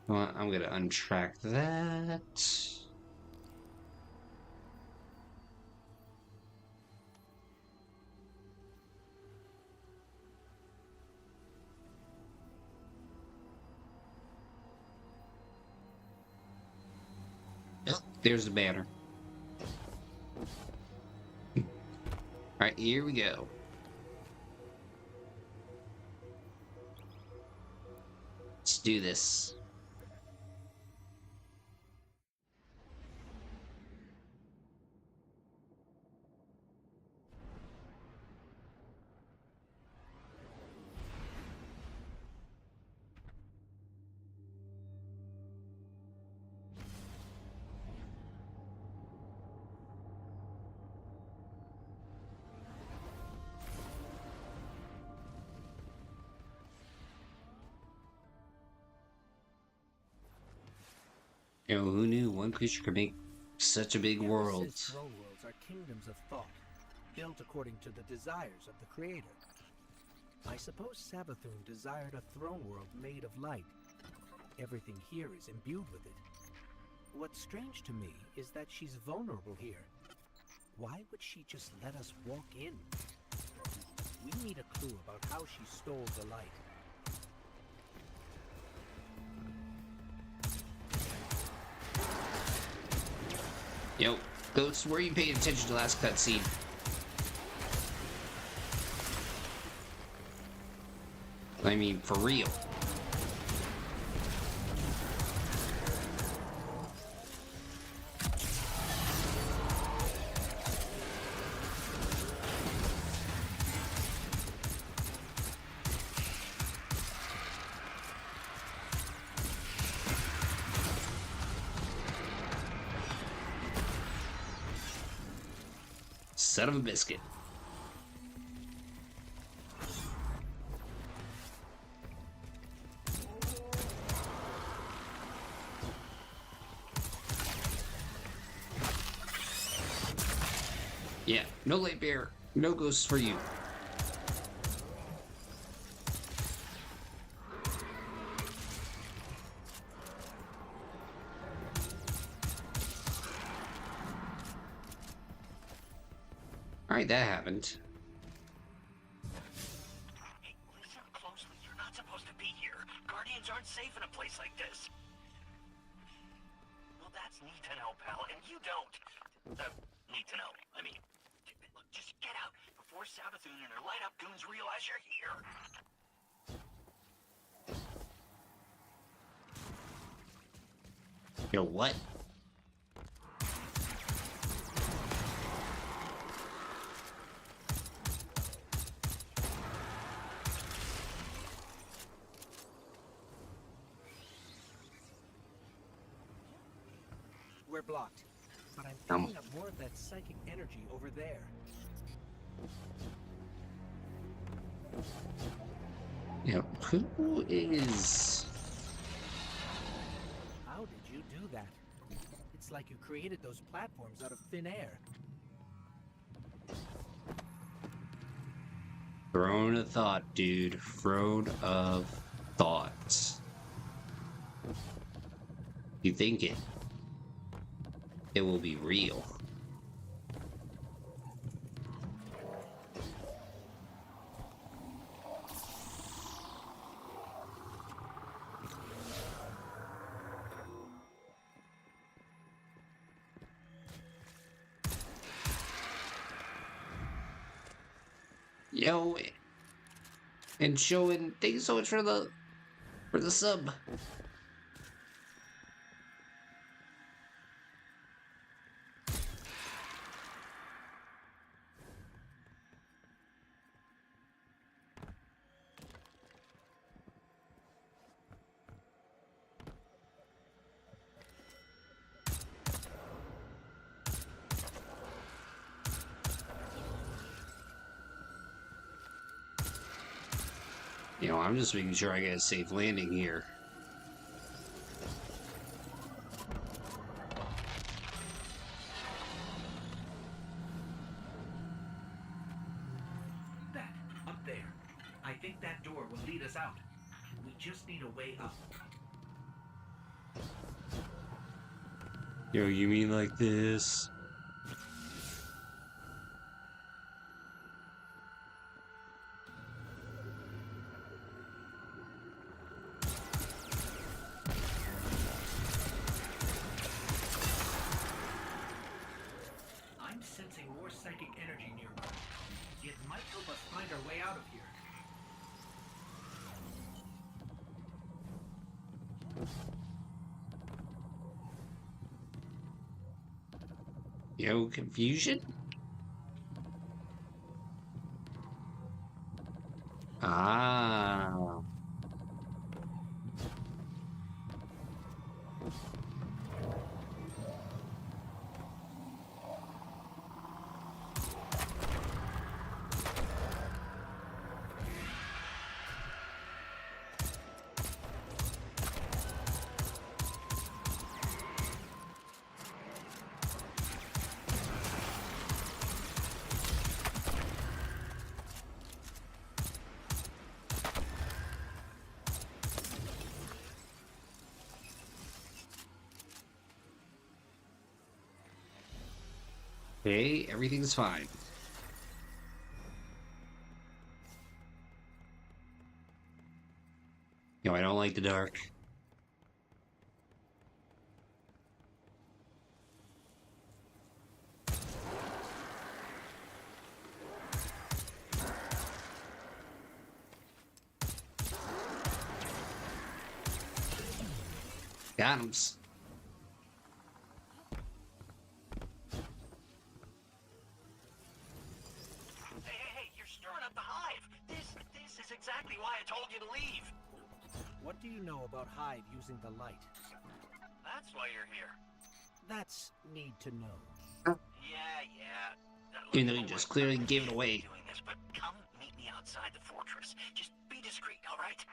Well, I'm gonna untrack that. There's the banner. Alright, here we go. Let's do this. You know, who knew one creature could make such a big world? Throne worlds are kingdoms of thought, built according to the desires of the creator. I suppose Savathun desired a throne world made of light. Everything here is imbued with it. What's strange to me is that she's vulnerable here. Why would she just let us walk in? We need a clue about how she stole the light. Yo, Ghost, where are you paying attention to last cutscene? I mean, for real. Son of a biscuit. Yeah, no light bear, no ghosts for you. Alright, that happened. Hey, listen closely. You're not supposed to be here. Guardians aren't safe in a place like this. Well, that's neat to know, pal, and you don't. Need to know. I mean, look, just get out before Savathun and her light-up goons realize you're here. Yo, what? We're blocked, but I'm picking up more of that psychic energy over there. Yeah, who is... How did you do that? It's like you created those platforms out of thin air. Throne of thought, dude. Throne of thought. You think it will be real. Yo, and showing, thank you so much for the sub. You know, I'm just making sure I get a safe landing here. I think that door will lead us out. We just need a way up. Yo, you mean like this? I'm sensing more psychic energy nearby. It might help us find our way out of here. Yo, confusion? Ah. Okay, everything's fine. Yo, I don't like the dark. Got 'em. Hey, you're stirring up the hive. This is exactly why I told you to leave. What do you know about Hive using the light? That's why you're here. That's need to know. Yeah. You know, you just clearly gave it away. Doing this, but come meet me outside the fortress. Just be discreet, all right?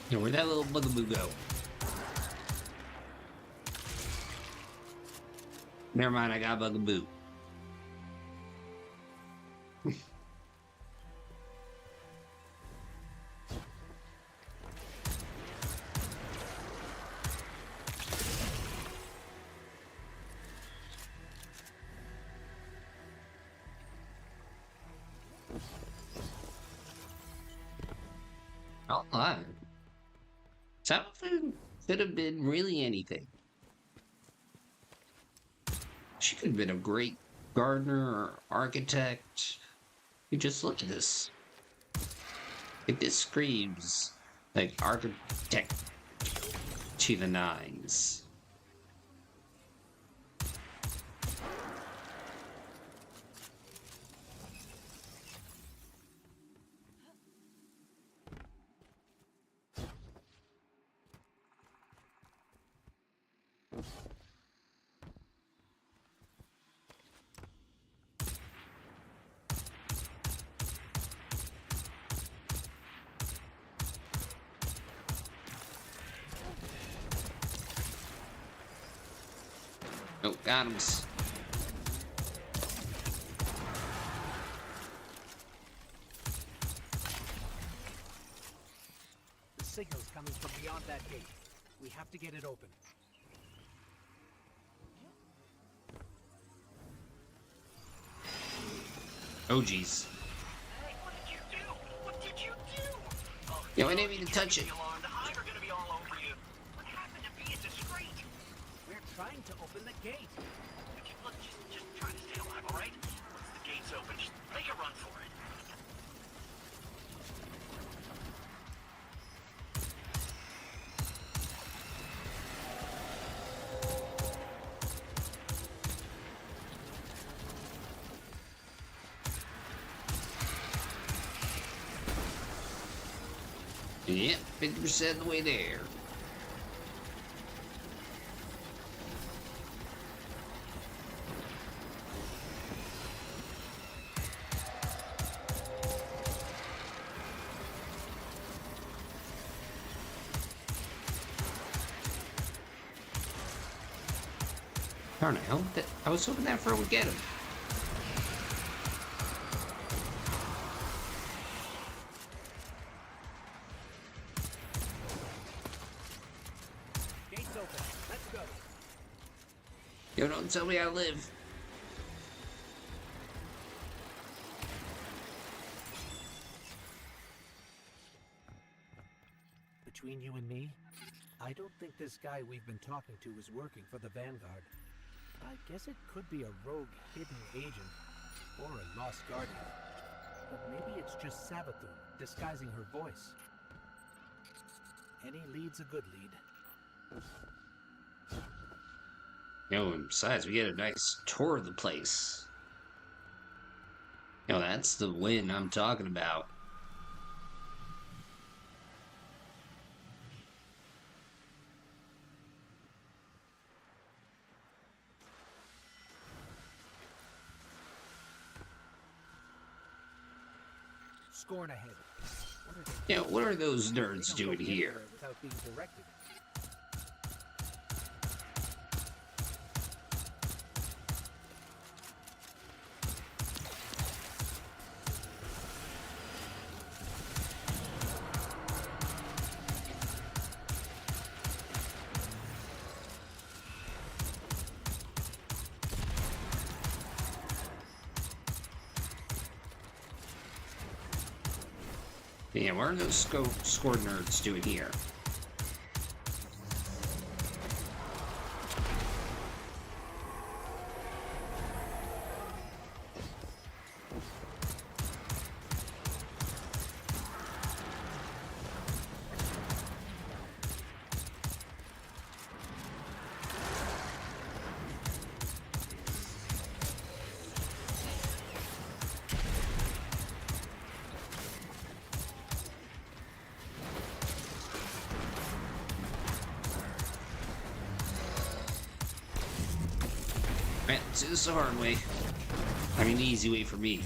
Yo, where'd that little bugaboo go? Never mind, I got bugaboo. Oh, hi. Something could have been really anything. She could have been a great gardener or architect. You just look at this. Like, this screams like architect to the nines. Oh, got him. The signal's coming from beyond that gate. We have to get it open. Oh, jeez. Hey, what did you do? What did you do? Oh, Yo, I didn't mean to touch it. The hive are gonna be all over you. What happened to being discreet? We're trying to open the gate. Look, just try to stay alive, all right? Once the gate's open, just make a run for it. Yep, 50% of the way there. Darn it, I was hoping that fur would get him. Gates open. Let's go. Yo, don't tell me I live. Between you and me, I don't think this guy we've been talking to is working for the Vanguard. I guess it could be a rogue hidden agent, or a lost guardian. But maybe it's just Savathun disguising her voice. Any lead's a good lead. Yo, and besides, we get a nice tour of the place. Yo, that's the win I'm talking about. Scorn ahead. Yeah, what are those nerds doing here? Without being directed. Yeah, what are those score nerds doing here? Right, let's do this the hard way. I mean, the easy way for me.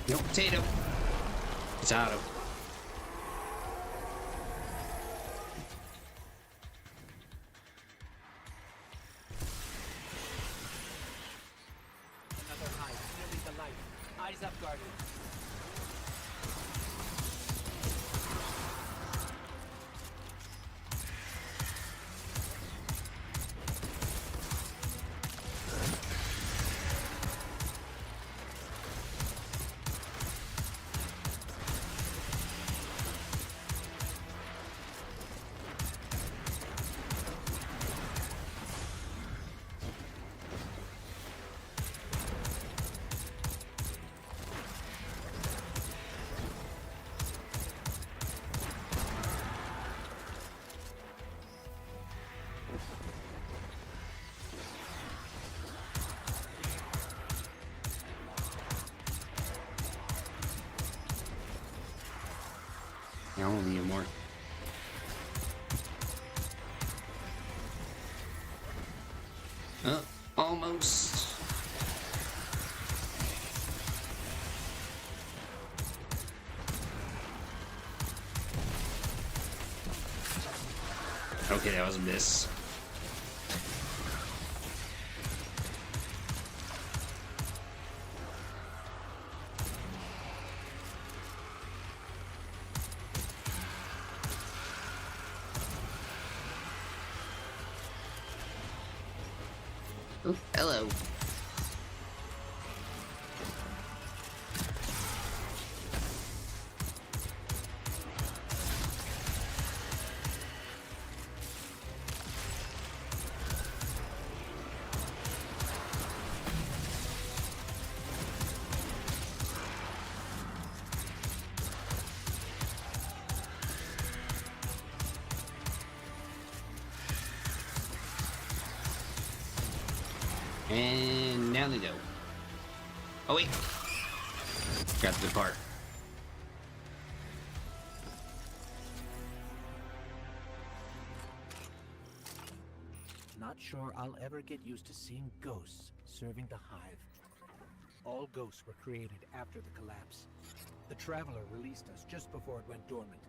No potato. Potato. Another hide. Nearly the light. Eyes up, Guardian. I don't need more. Almost. Okay, that was a miss. Oh, hello. And now they go. Oh wait. Got the part. Not sure I'll ever get used to seeing ghosts serving the hive. All ghosts were created after the collapse. The Traveler released us just before it went dormant.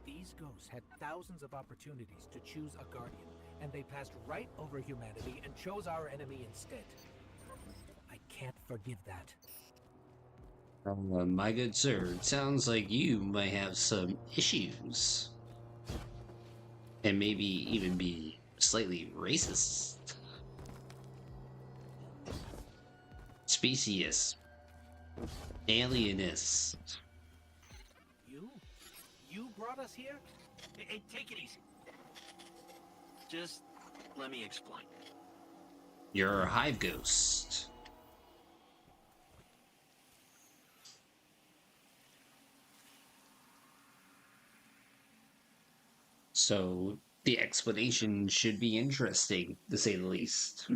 These ghosts had thousands of opportunities to choose a guardian, and they passed right over humanity and chose our enemy instead. I can't forgive that. My good sir, it sounds like you might have some issues. And maybe even be slightly racist. Speciest. Alienist. You brought us here? Hey, take it easy. Just let me explain. You're a hive ghost. So the explanation should be interesting, to say the least.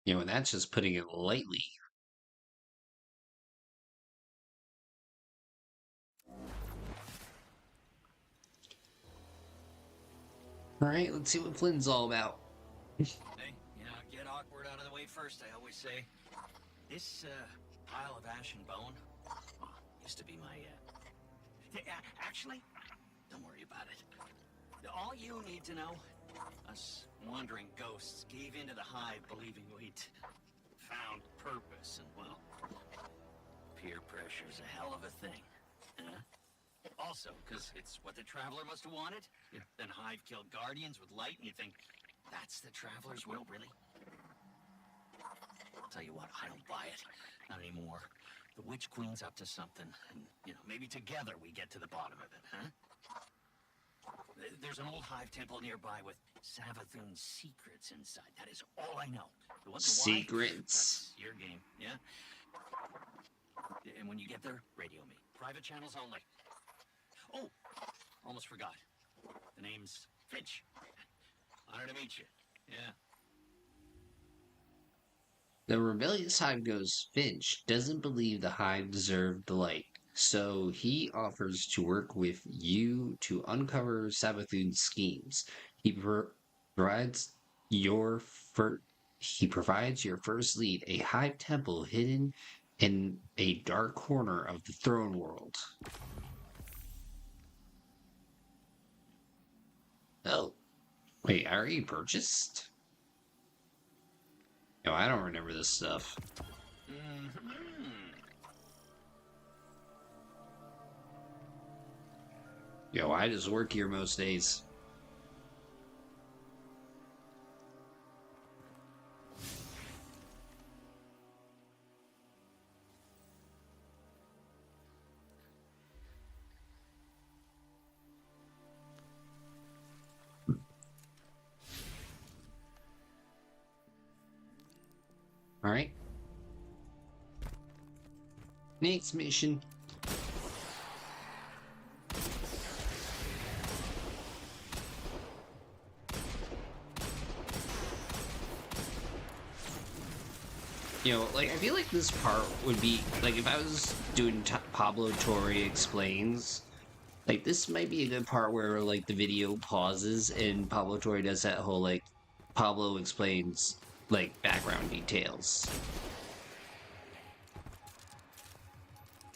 You know, and that's just putting it lightly. Alright, let's see what Flynn's all about. Hey, get awkward out of the way first, I always say. This, pile of ash and bone used to be my, actually, don't worry about it. All you need to know, us wandering ghosts gave into the hive believing we'd found purpose, and, well, peer pressure's a hell of a thing, huh? Also, because it's what the Traveler must have wanted. Then Hive killed Guardians with light, and you think, that's the Traveler's will, really? I'll tell you what, I don't buy it. Not anymore. The Witch Queen's up to something, and, maybe together we get to the bottom of it, huh? There's an old Hive temple nearby with Savathun's secrets inside. That is all I know. The what, the why? Secrets. That's your game, yeah? And when you get there, radio me. Private channels only. Oh, almost forgot. The name's Finch. Honor to meet you. Yeah. The rebellious hive ghost Finch doesn't believe the hive deserved the light, so he offers to work with you to uncover Savathun's schemes. He provides your first lead, a hive temple hidden in a dark corner of the throne world. Oh, wait, I already purchased? No, I don't remember this stuff. Yo, I just work here most days. Alright. Next mission. You know, like, I feel like this part would be, like, if I was doing Pablo Torre Explains, like, this might be a good part where, like, the video pauses and Pablo Torre does that whole, like, Pablo explains, like, background details.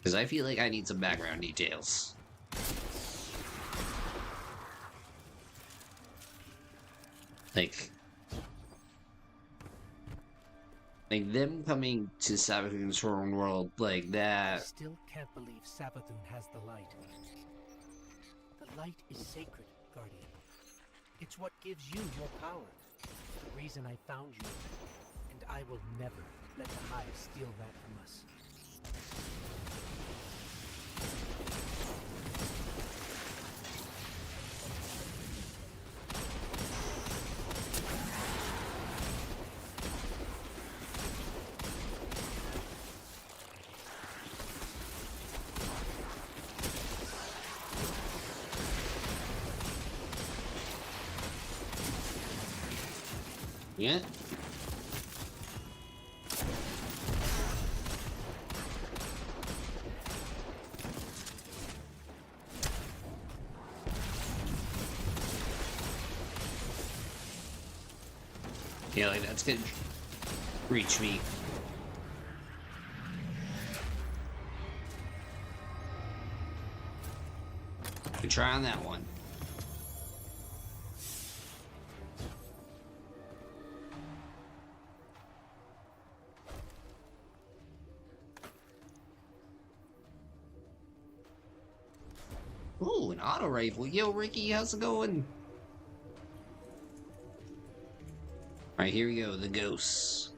Because I feel like I need some background details. Like them coming to Savathun's foreign world like I that. still can't believe Savathun has the light. The light is sacred, Guardian. It's what gives you your power. The reason I found you. And I will never let the Hive steal that from us. Yeah. Yeah, like that's gonna reach me. Good try on that one. Ooh, an auto rifle. Yo, Ricky, how's it going? Alright, here we go, the ghosts.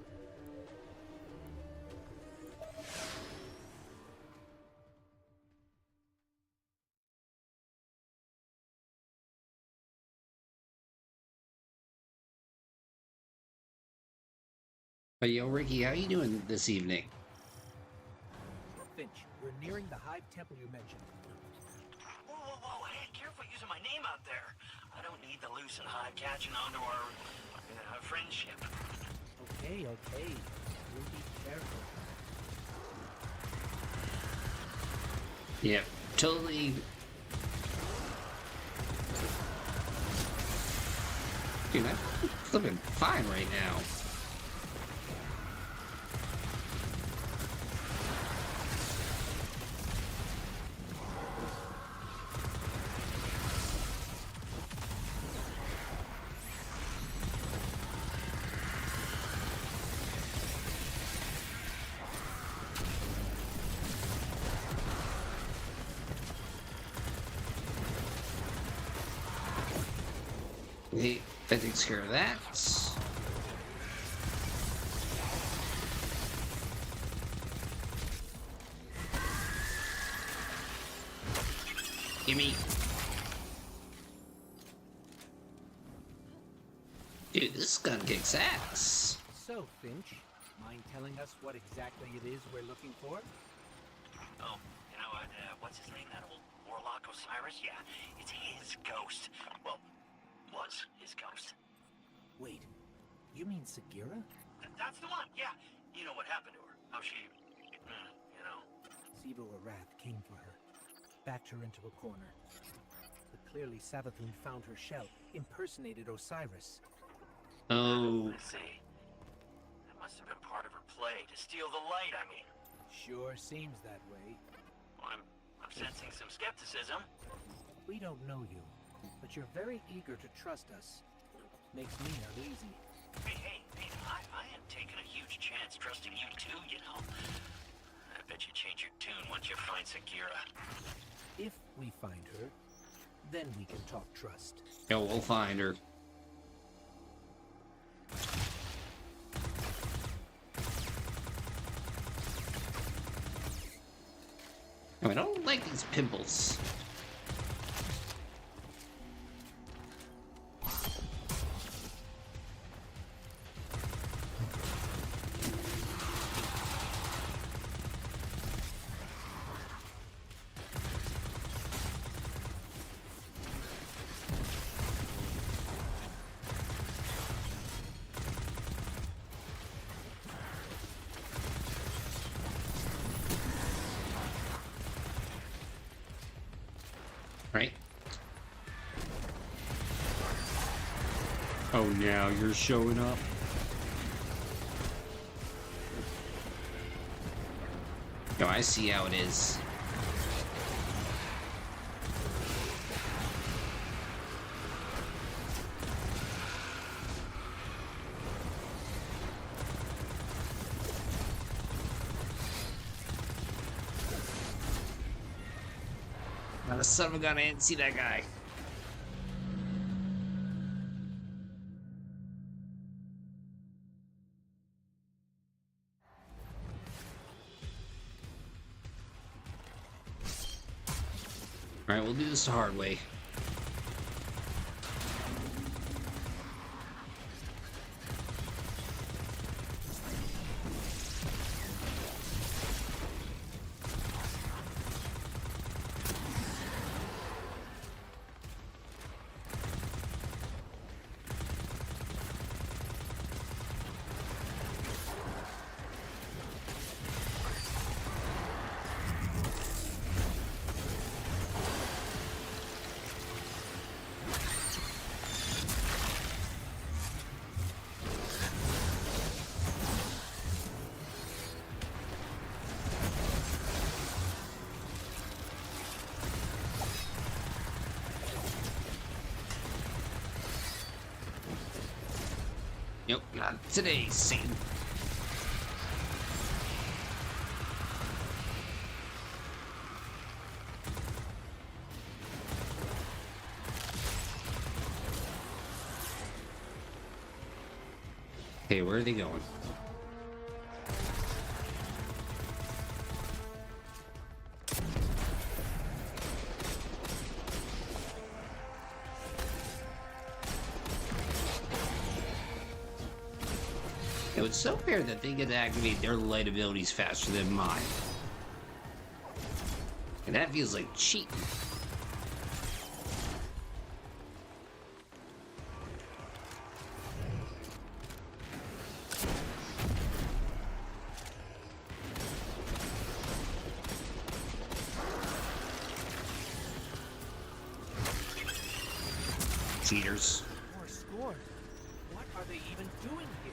But yo, Ricky, how you doing this evening? Finch, we're nearing the Hive Temple you mentioned. Whoa, whoa, whoa, hey, careful using my name out there. I don't need the loose and Hive catching on to our friendship. Okay, okay. We'll be careful. Yeah, totally. Dude, I'm flipping fine right now. Okay, that takes care of that. Gimme. Dude, this gun kicks ass. So, Finch, mind telling us what exactly it is we're looking for? Oh, you know what, what's his name, that old warlock Osiris? Yeah, it's his ghost. Well, was his ghost. Wait, you mean Sagira? That's the one, yeah. You know what happened to her. How she, you know. Sivo Arath came for her, backed her into a corner. But clearly Savathun found her shell, impersonated Osiris. Oh. I see. That must have been part of her play, to steal the light, I mean. Sure seems that way. Well, I'm sensing some skepticism. We don't know you, but you're very eager to trust us. Makes me uneasy. Hey, I am taking a huge chance trusting you too, you know. I bet you change your tune once you find Sagira. If we find her, then we can talk trust. Yo, we'll find her. I don't like these pimples. Right? Oh, now you're showing up. Yo, I I see how it is. Not a son of a gun, I didn't see that guy. Alright, we'll do this the hard way. Nope, not today, Satan. Okay, where are they going? It's so fair that they get to activate their light abilities faster than mine. And that feels like cheating. Cheaters. More scores. What are they even doing here?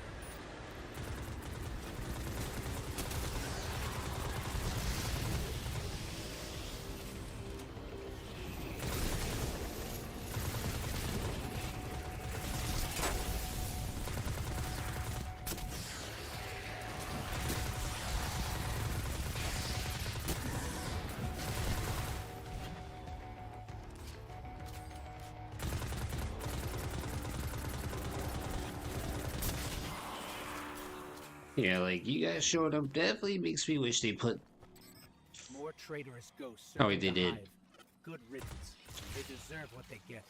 Yeah, like, you guys showing up definitely makes me wish they put... More traitorous ghosts. Oh, they did. Hive. Good riddance. They deserve what they get.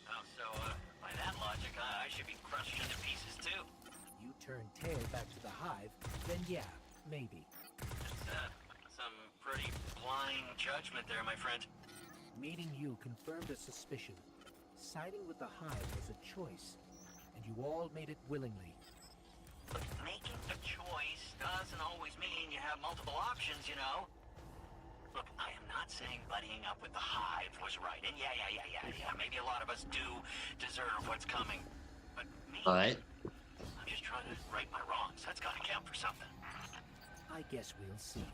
Oh, so, by that logic, I should be crushed into pieces too. You turn tail back to the hive, then yeah, maybe. That's, some pretty blind judgment there, my friend. Meeting you confirmed a suspicion. Siding with the hive was a choice, and you all made it willingly. But making a choice doesn't always mean you have multiple options, you know? Look, I am not saying buddying up with the hive was right, and yeah, maybe a lot of us do deserve what's coming. But me, But I'm just trying to right my wrongs. That's gotta count for something. I guess we'll see.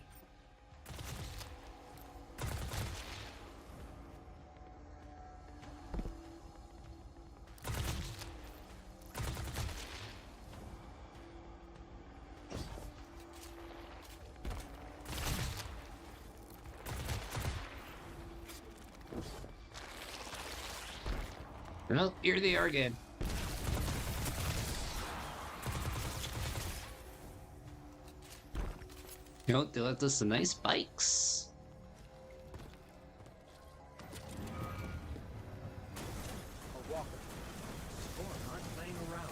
well, here they are again. You know, they left us some nice bikes. A walker. Storm aren't playing around.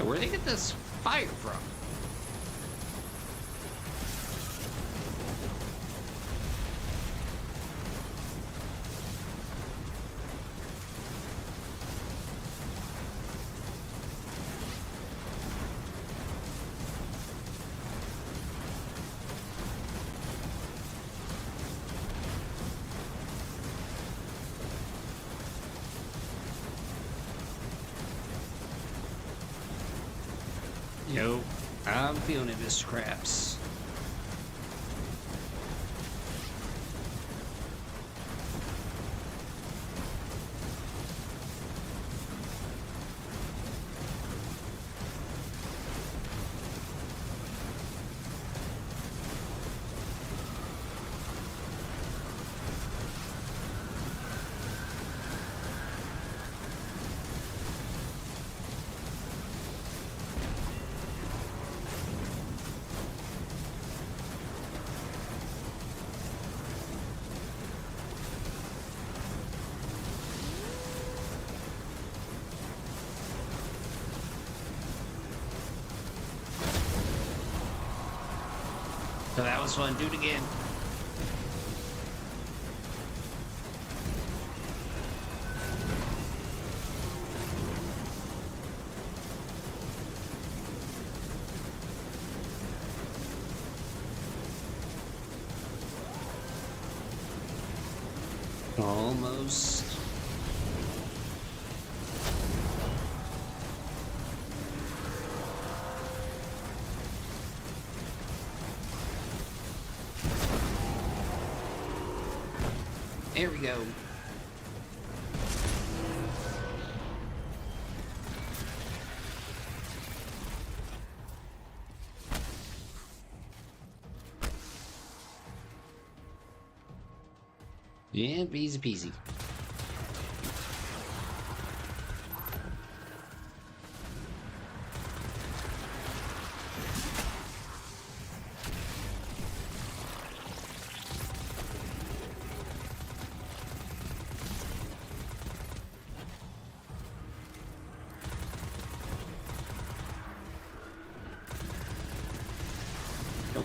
where'd they get this fire from? Yo, I'm feeling it, Mr. Krabs. So that was fun. Do it again. Almost. There we go. Yeah, easy peasy.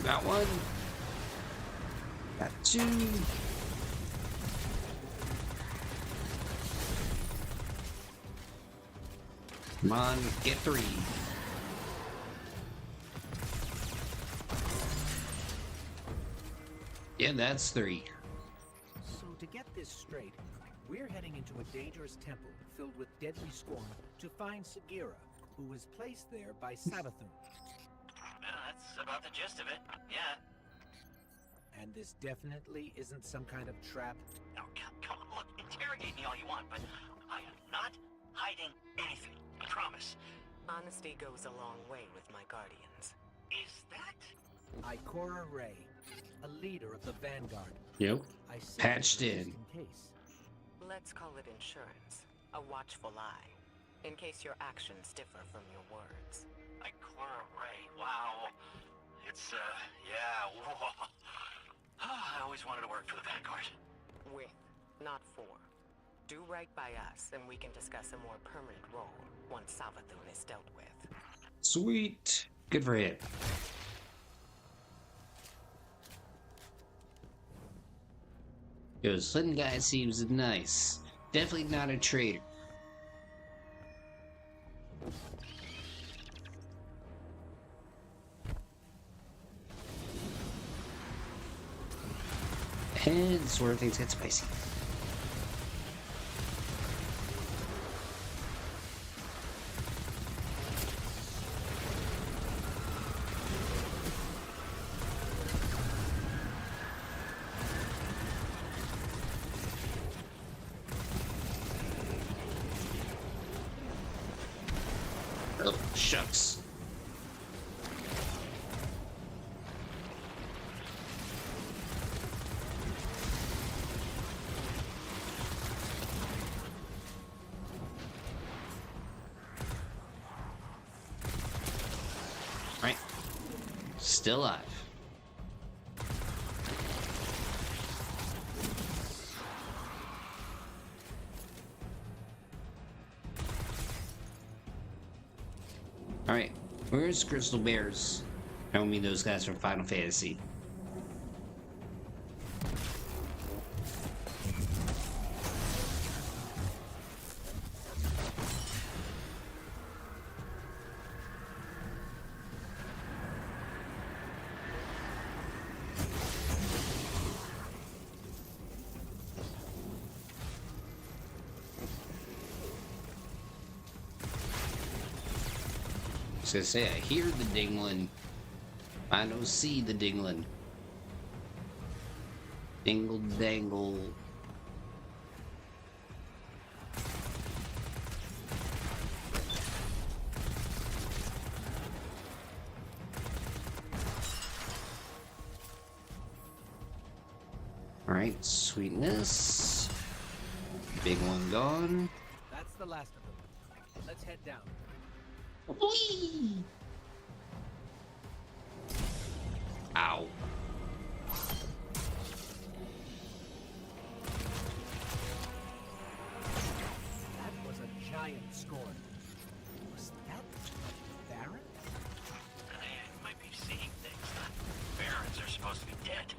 Got one. Got two. Come on, get three. Yeah, that's three. So to get this straight, we're heading into a dangerous temple filled with deadly scorn to find Sagira, who was placed there by Savathun. That's about the gist of it. Yeah. And this definitely isn't some kind of trap. Now, come on, look, interrogate me all you want, but I am not hiding anything. I promise. Honesty goes a long way with my guardians. Is that? Ikora Ray, a leader of the Vanguard. Yep. I sent Patched her in. just case. Let's call it insurance. A watchful eye. In case your actions differ from your words. Ikora Ray, wow. It's, yeah, whoa. I always wanted to work for the Vanguard. With, not for. Do right by us, and we can discuss a more permanent role once Savathun is dealt with. Sweet. Good for him. Yo, Slim guy seems nice. Definitely not a traitor. And this is where things get spicy. Oh, shucks. Right. Still alive. Alright, where's Crystal Bears? I don't mean those guys from Final Fantasy. I say, I hear the dingling. I don't see the dingling. Dingle dangle. Alright, sweetness. Big one gone. That's the last of them. Let's head down. Whee! Ow. That was a giant score. Was that Baron? I might be seeing things. Barons are supposed to be dead.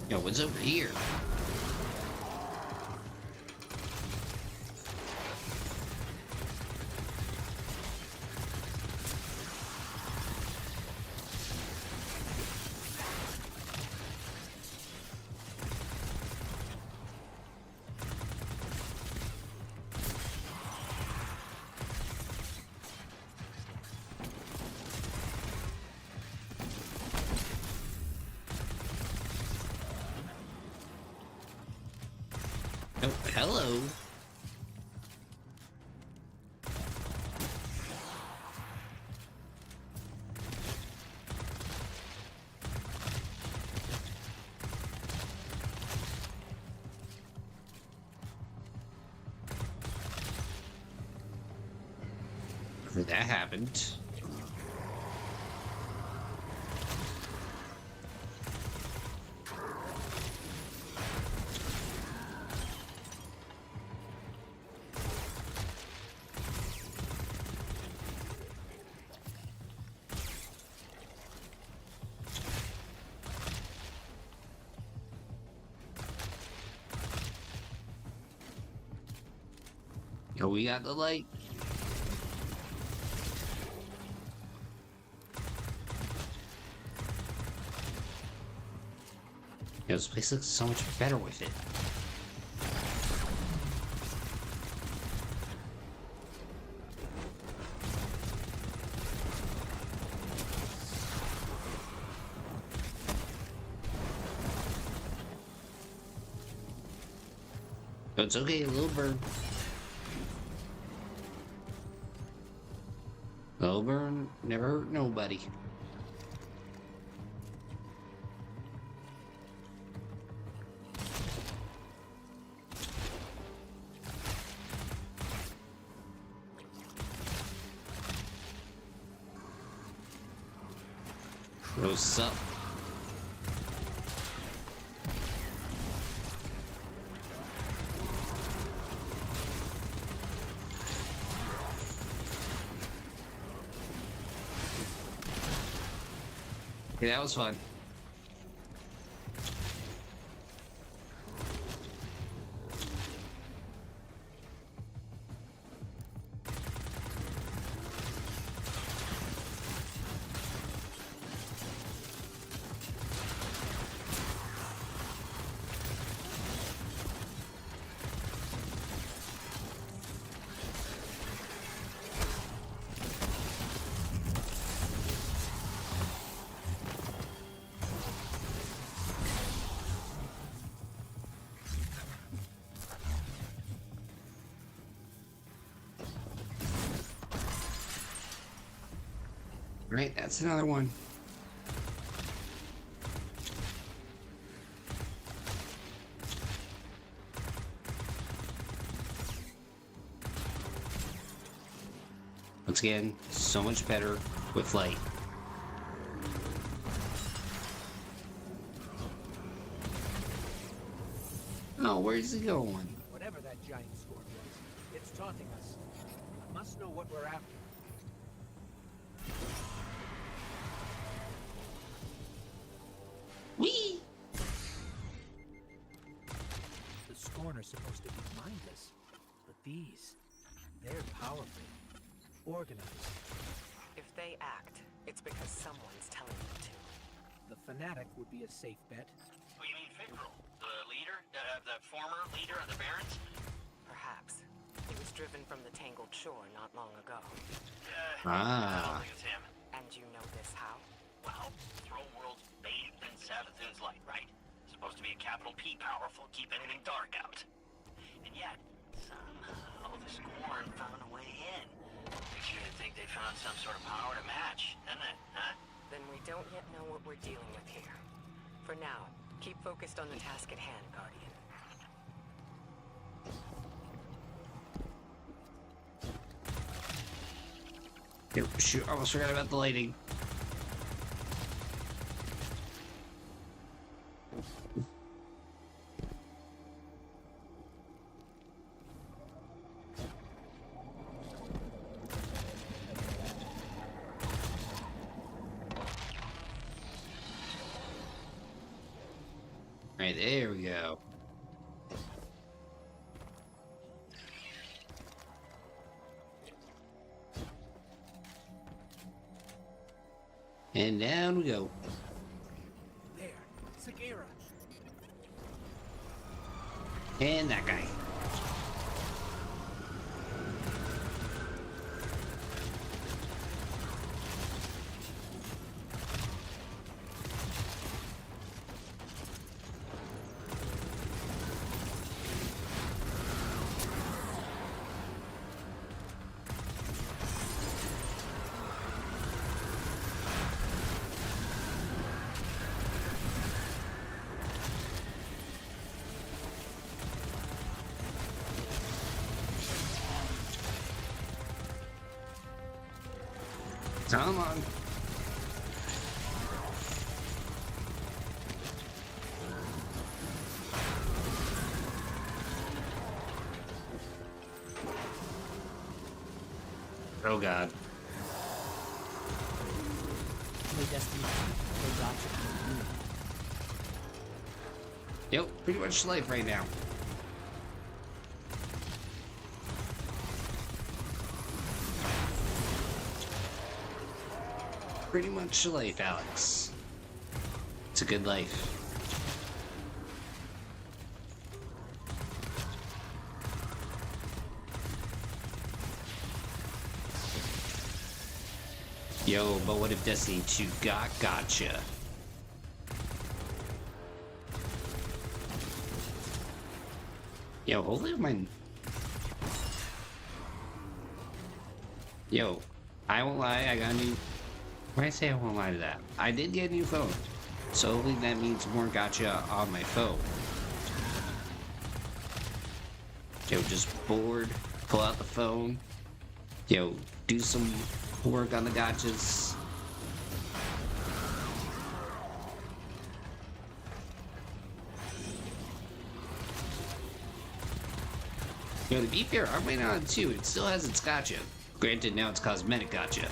Yo, what's over here? Oh, hello. That happened. Yo, we got the light. Yo, this place looks so much better with it. Oh, it's okay, little bird. Little bird never hurt nobody. What's up? Okay, that was fun. Right, that's another one. Once again, so much better with light. Oh, where's he going? Whatever that giant sword was, it's taunting us. I must know what we're after. Whee! The Scorn are supposed to be mindless, but they're powerful, organized. If they act, it's because someone's telling them to. The Fanatic would be a safe bet. Oh, you mean Fikrul, the leader, the former leader of the Barons? Perhaps. He was driven from the Tangled Shore not long ago. I don't think it's him. And you know this how? Well, Throne World's bathed in Savathun's light, right? Supposed to be a capital P powerful, keep anything dark out. And yet, somehow the Scorn found a way in. Makes you think they found some sort of power to match, doesn't it, huh? Then we don't yet know what we're dealing with here. For now, keep focused on the task at hand, Guardian. Yep, shoot, I almost forgot about the lighting. Right, there we go. And down we go. There, Sagira. And that guy. Come on. Oh God. No Destiny. No gotcha. Yep, pretty much life right now. Pretty much life, Alex. It's a good life. Yo, but what if Destiny 2 gotcha? Yo, hopefully my... Yo, I won't lie, I got a new... Why I say I won't lie to that? I did get a new phone. So hopefully that means more gotcha on my phone. Yo, just bored, pull out the phone. Yo, do some work on the gotchas. Yo, to be fair, I'm waiting on it too. It still has its gotcha. Granted, now it's cosmetic gotcha.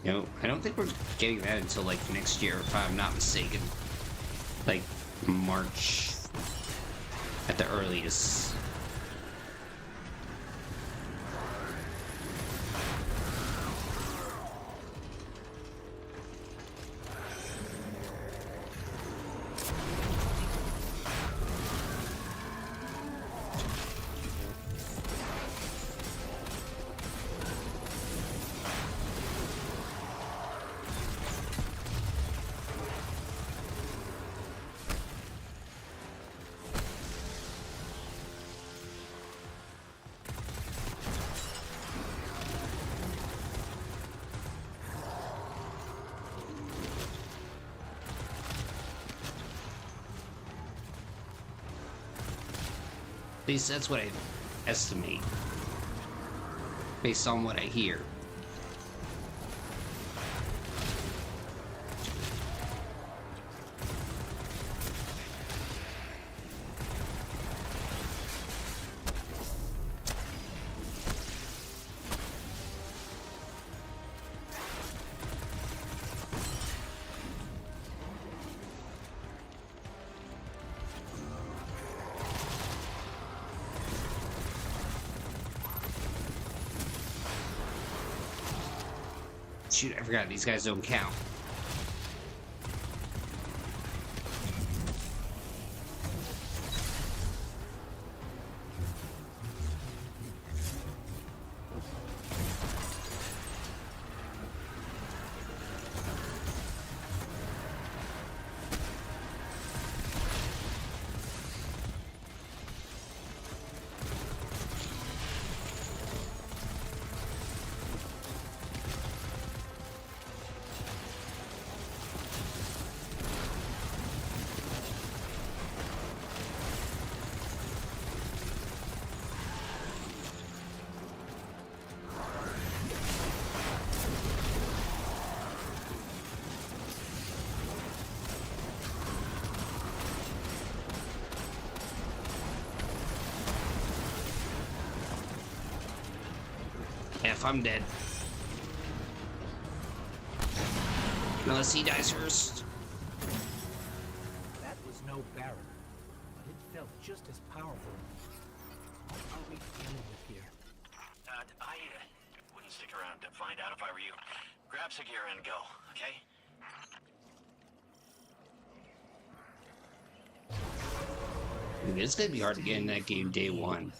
No, I don't think we're getting that until like next year, if I'm not mistaken. Like March at the earliest. At least that's what I estimate. Based on what I hear. Shoot, I forgot these guys don't count. F, I'm dead. Unless he dies first. That was no barrel, but it felt just as powerful. What are we dealing with here? I wouldn't stick around to find out if I were you. Grab Sagira and go, okay? Dude, it's gonna be hard to get in that game day one.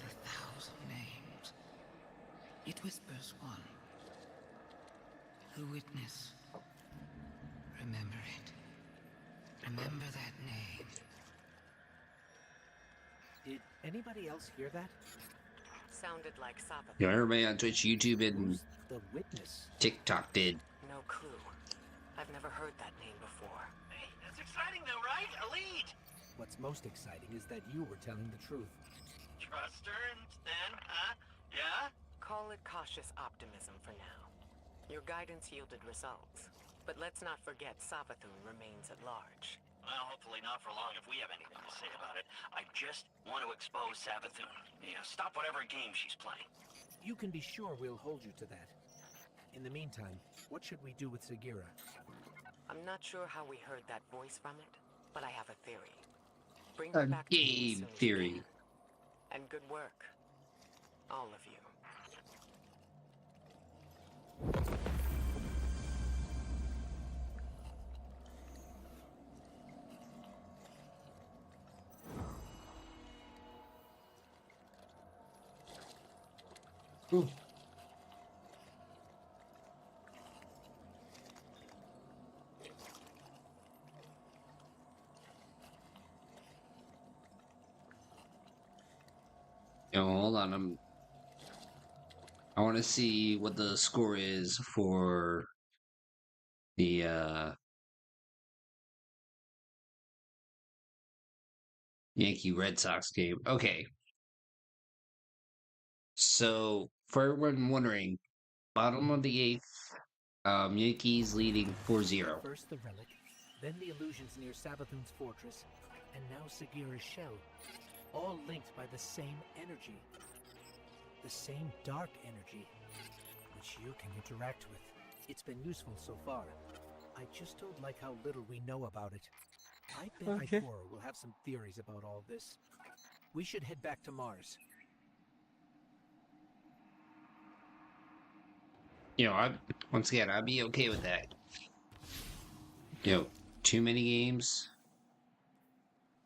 It whispers one. The witness. Remember it. Remember that name. Did anybody else hear that? Sounded like Sapa. You know, everybody on Twitch, YouTube, and The witness. TikTok did. No clue. I've never heard that name before. Hey, that's exciting though, right? A lead! What's most exciting is that you were telling the truth. Trust her then, huh? Yeah? Call it cautious optimism for now. Your guidance yielded results. But let's not forget Savathun remains at large. Well, hopefully not for long if we have anything to say about it. I just want to expose Savathun. Yeah, stop whatever game she's playing. You can be sure we'll hold you to that. In the meantime, what should we do with Sagira? I'm not sure how we heard that voice from it, but I have a theory. Bring her back to me as Game soon as you theory. can. And good work. All of you. Ooh. Yo, hold on. I want to see what the score is for the Yankee Red Sox game. Okay. So, for everyone wondering, bottom of the eighth, Yankees leading 4-0. First the relic, then the illusions near Savathun's fortress, and now Sagira's shell. All linked by the same energy. The same dark energy, which you can interact with. It's been useful so far. I just don't like how little we know about it. I bet Okay. Ikora will have some theories about all this. We should head back to Mars. You know, once again, I'd be okay with that. You know, too many games,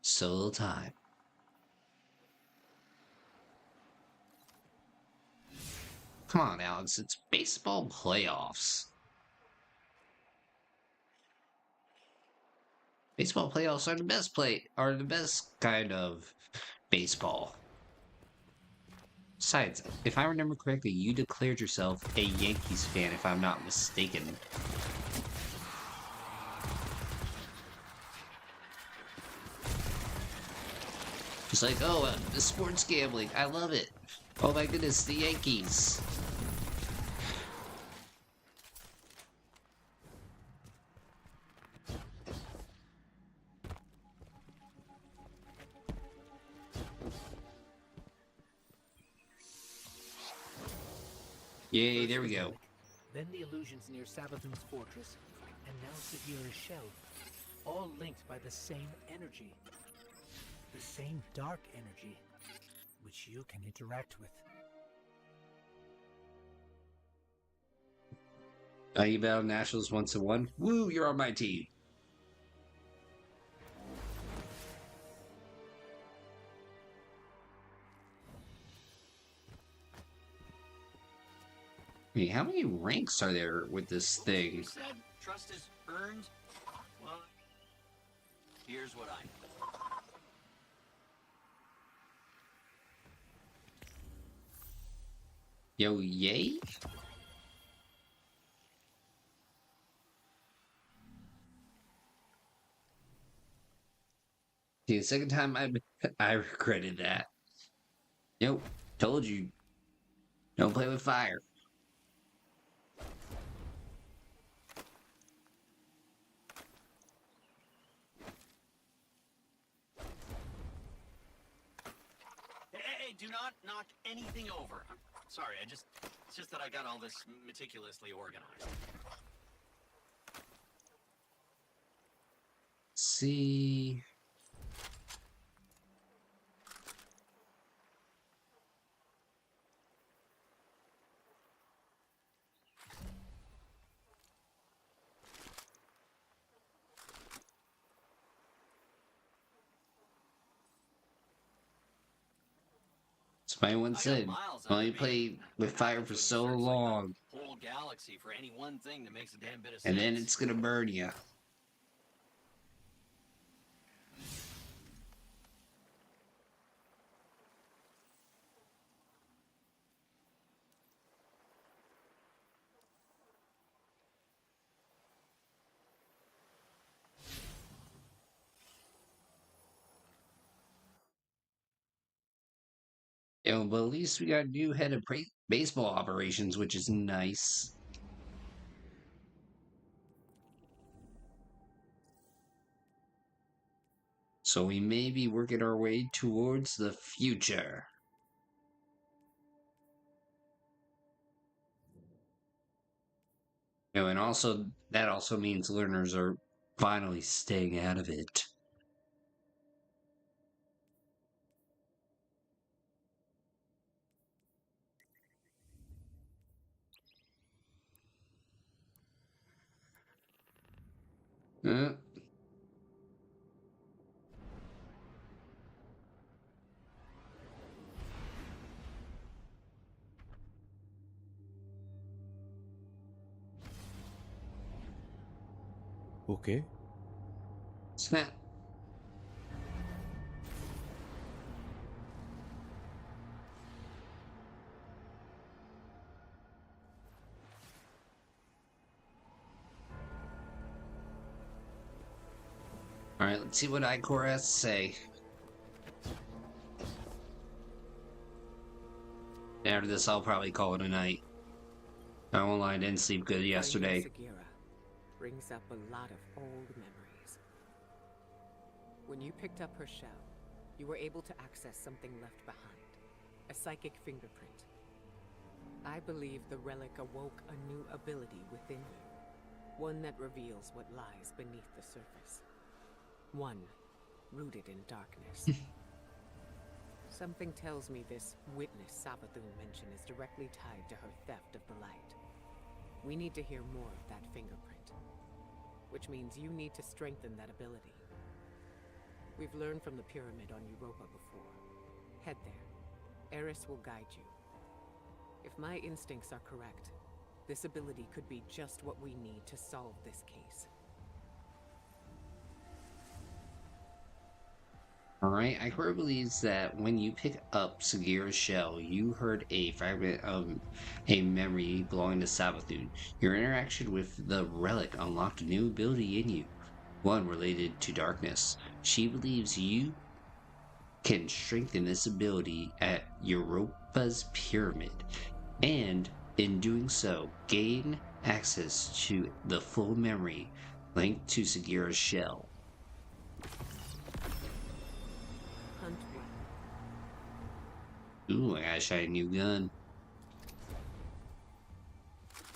so little time. Come on, Alex, it's baseball playoffs. Baseball playoffs are the best kind of baseball. Besides, if I remember correctly, you declared yourself a Yankees fan, if I'm not mistaken. It's like, oh, the sports gambling. I love it. Oh my goodness, the Yankees. Yay, there we go. Then the illusions near Savathun's fortress, and now Sagira shell, all linked by the same energy. The same dark energy, which you can interact with. You battle Nationals 1-1. Woo, you're on my team. Hey, how many ranks are there with this thing? You said trust is earned? Well, here's what I know. Yo, yay? See, the second time I regretted that. Nope, told you. Don't play with fire. Hey, do not knock anything over. I'm sorry, it's just that I got all this meticulously organized. See. My one said, only play with fire for so long, Whole galaxy for any one thing that makes a damn bit of sense. and then it's gonna burn you. Yo, but at least we got a new head of baseball operations, which is nice. So we may be working our way towards the future. You know, and also that also means learners are finally staying out of it. Uh, Okay. Snap. Alright, let's see what Icor has to say. After this, I'll probably call it a night. I won't lie, I didn't sleep good yesterday. Sagira brings up a lot of old memories. When you picked up her shell, you were able to access something left behind. A psychic fingerprint. I believe the relic awoke a new ability within you. One that reveals what lies beneath the surface. One rooted in darkness. Something tells me this witness Savathun mentioned is directly tied to her theft of the light. We need to hear more of that fingerprint. Which means you need to strengthen that ability. We've learned from the pyramid on Europa before. Head there. Eris will guide you. If my instincts are correct, this ability could be just what we need to solve this case. Alright, Icor believes that when you pick up Sagira's shell, you heard a fragment of a memory belonging to Savathun. Your interaction with the relic unlocked a new ability in you, one related to darkness. She believes you can strengthen this ability at Europa's pyramid, and in doing so, gain access to the full memory linked to Sagira's shell. Hunt one. Ooh, I got a shiny new gun.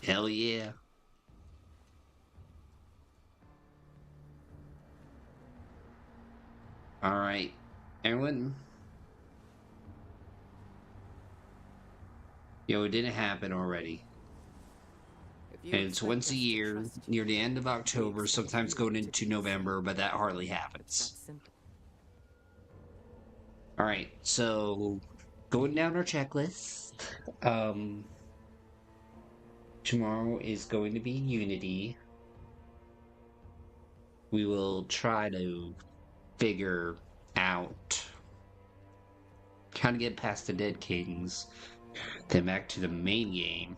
Hell yeah. Alright, everyone. Yo, it didn't happen already. And it's once a year, near the end of October, sometimes going into November, but that hardly happens. Alright, so going down our checklist. Tomorrow is going to be Unity. We will try to figure out how to get past the Dead Kings, then back to the main game.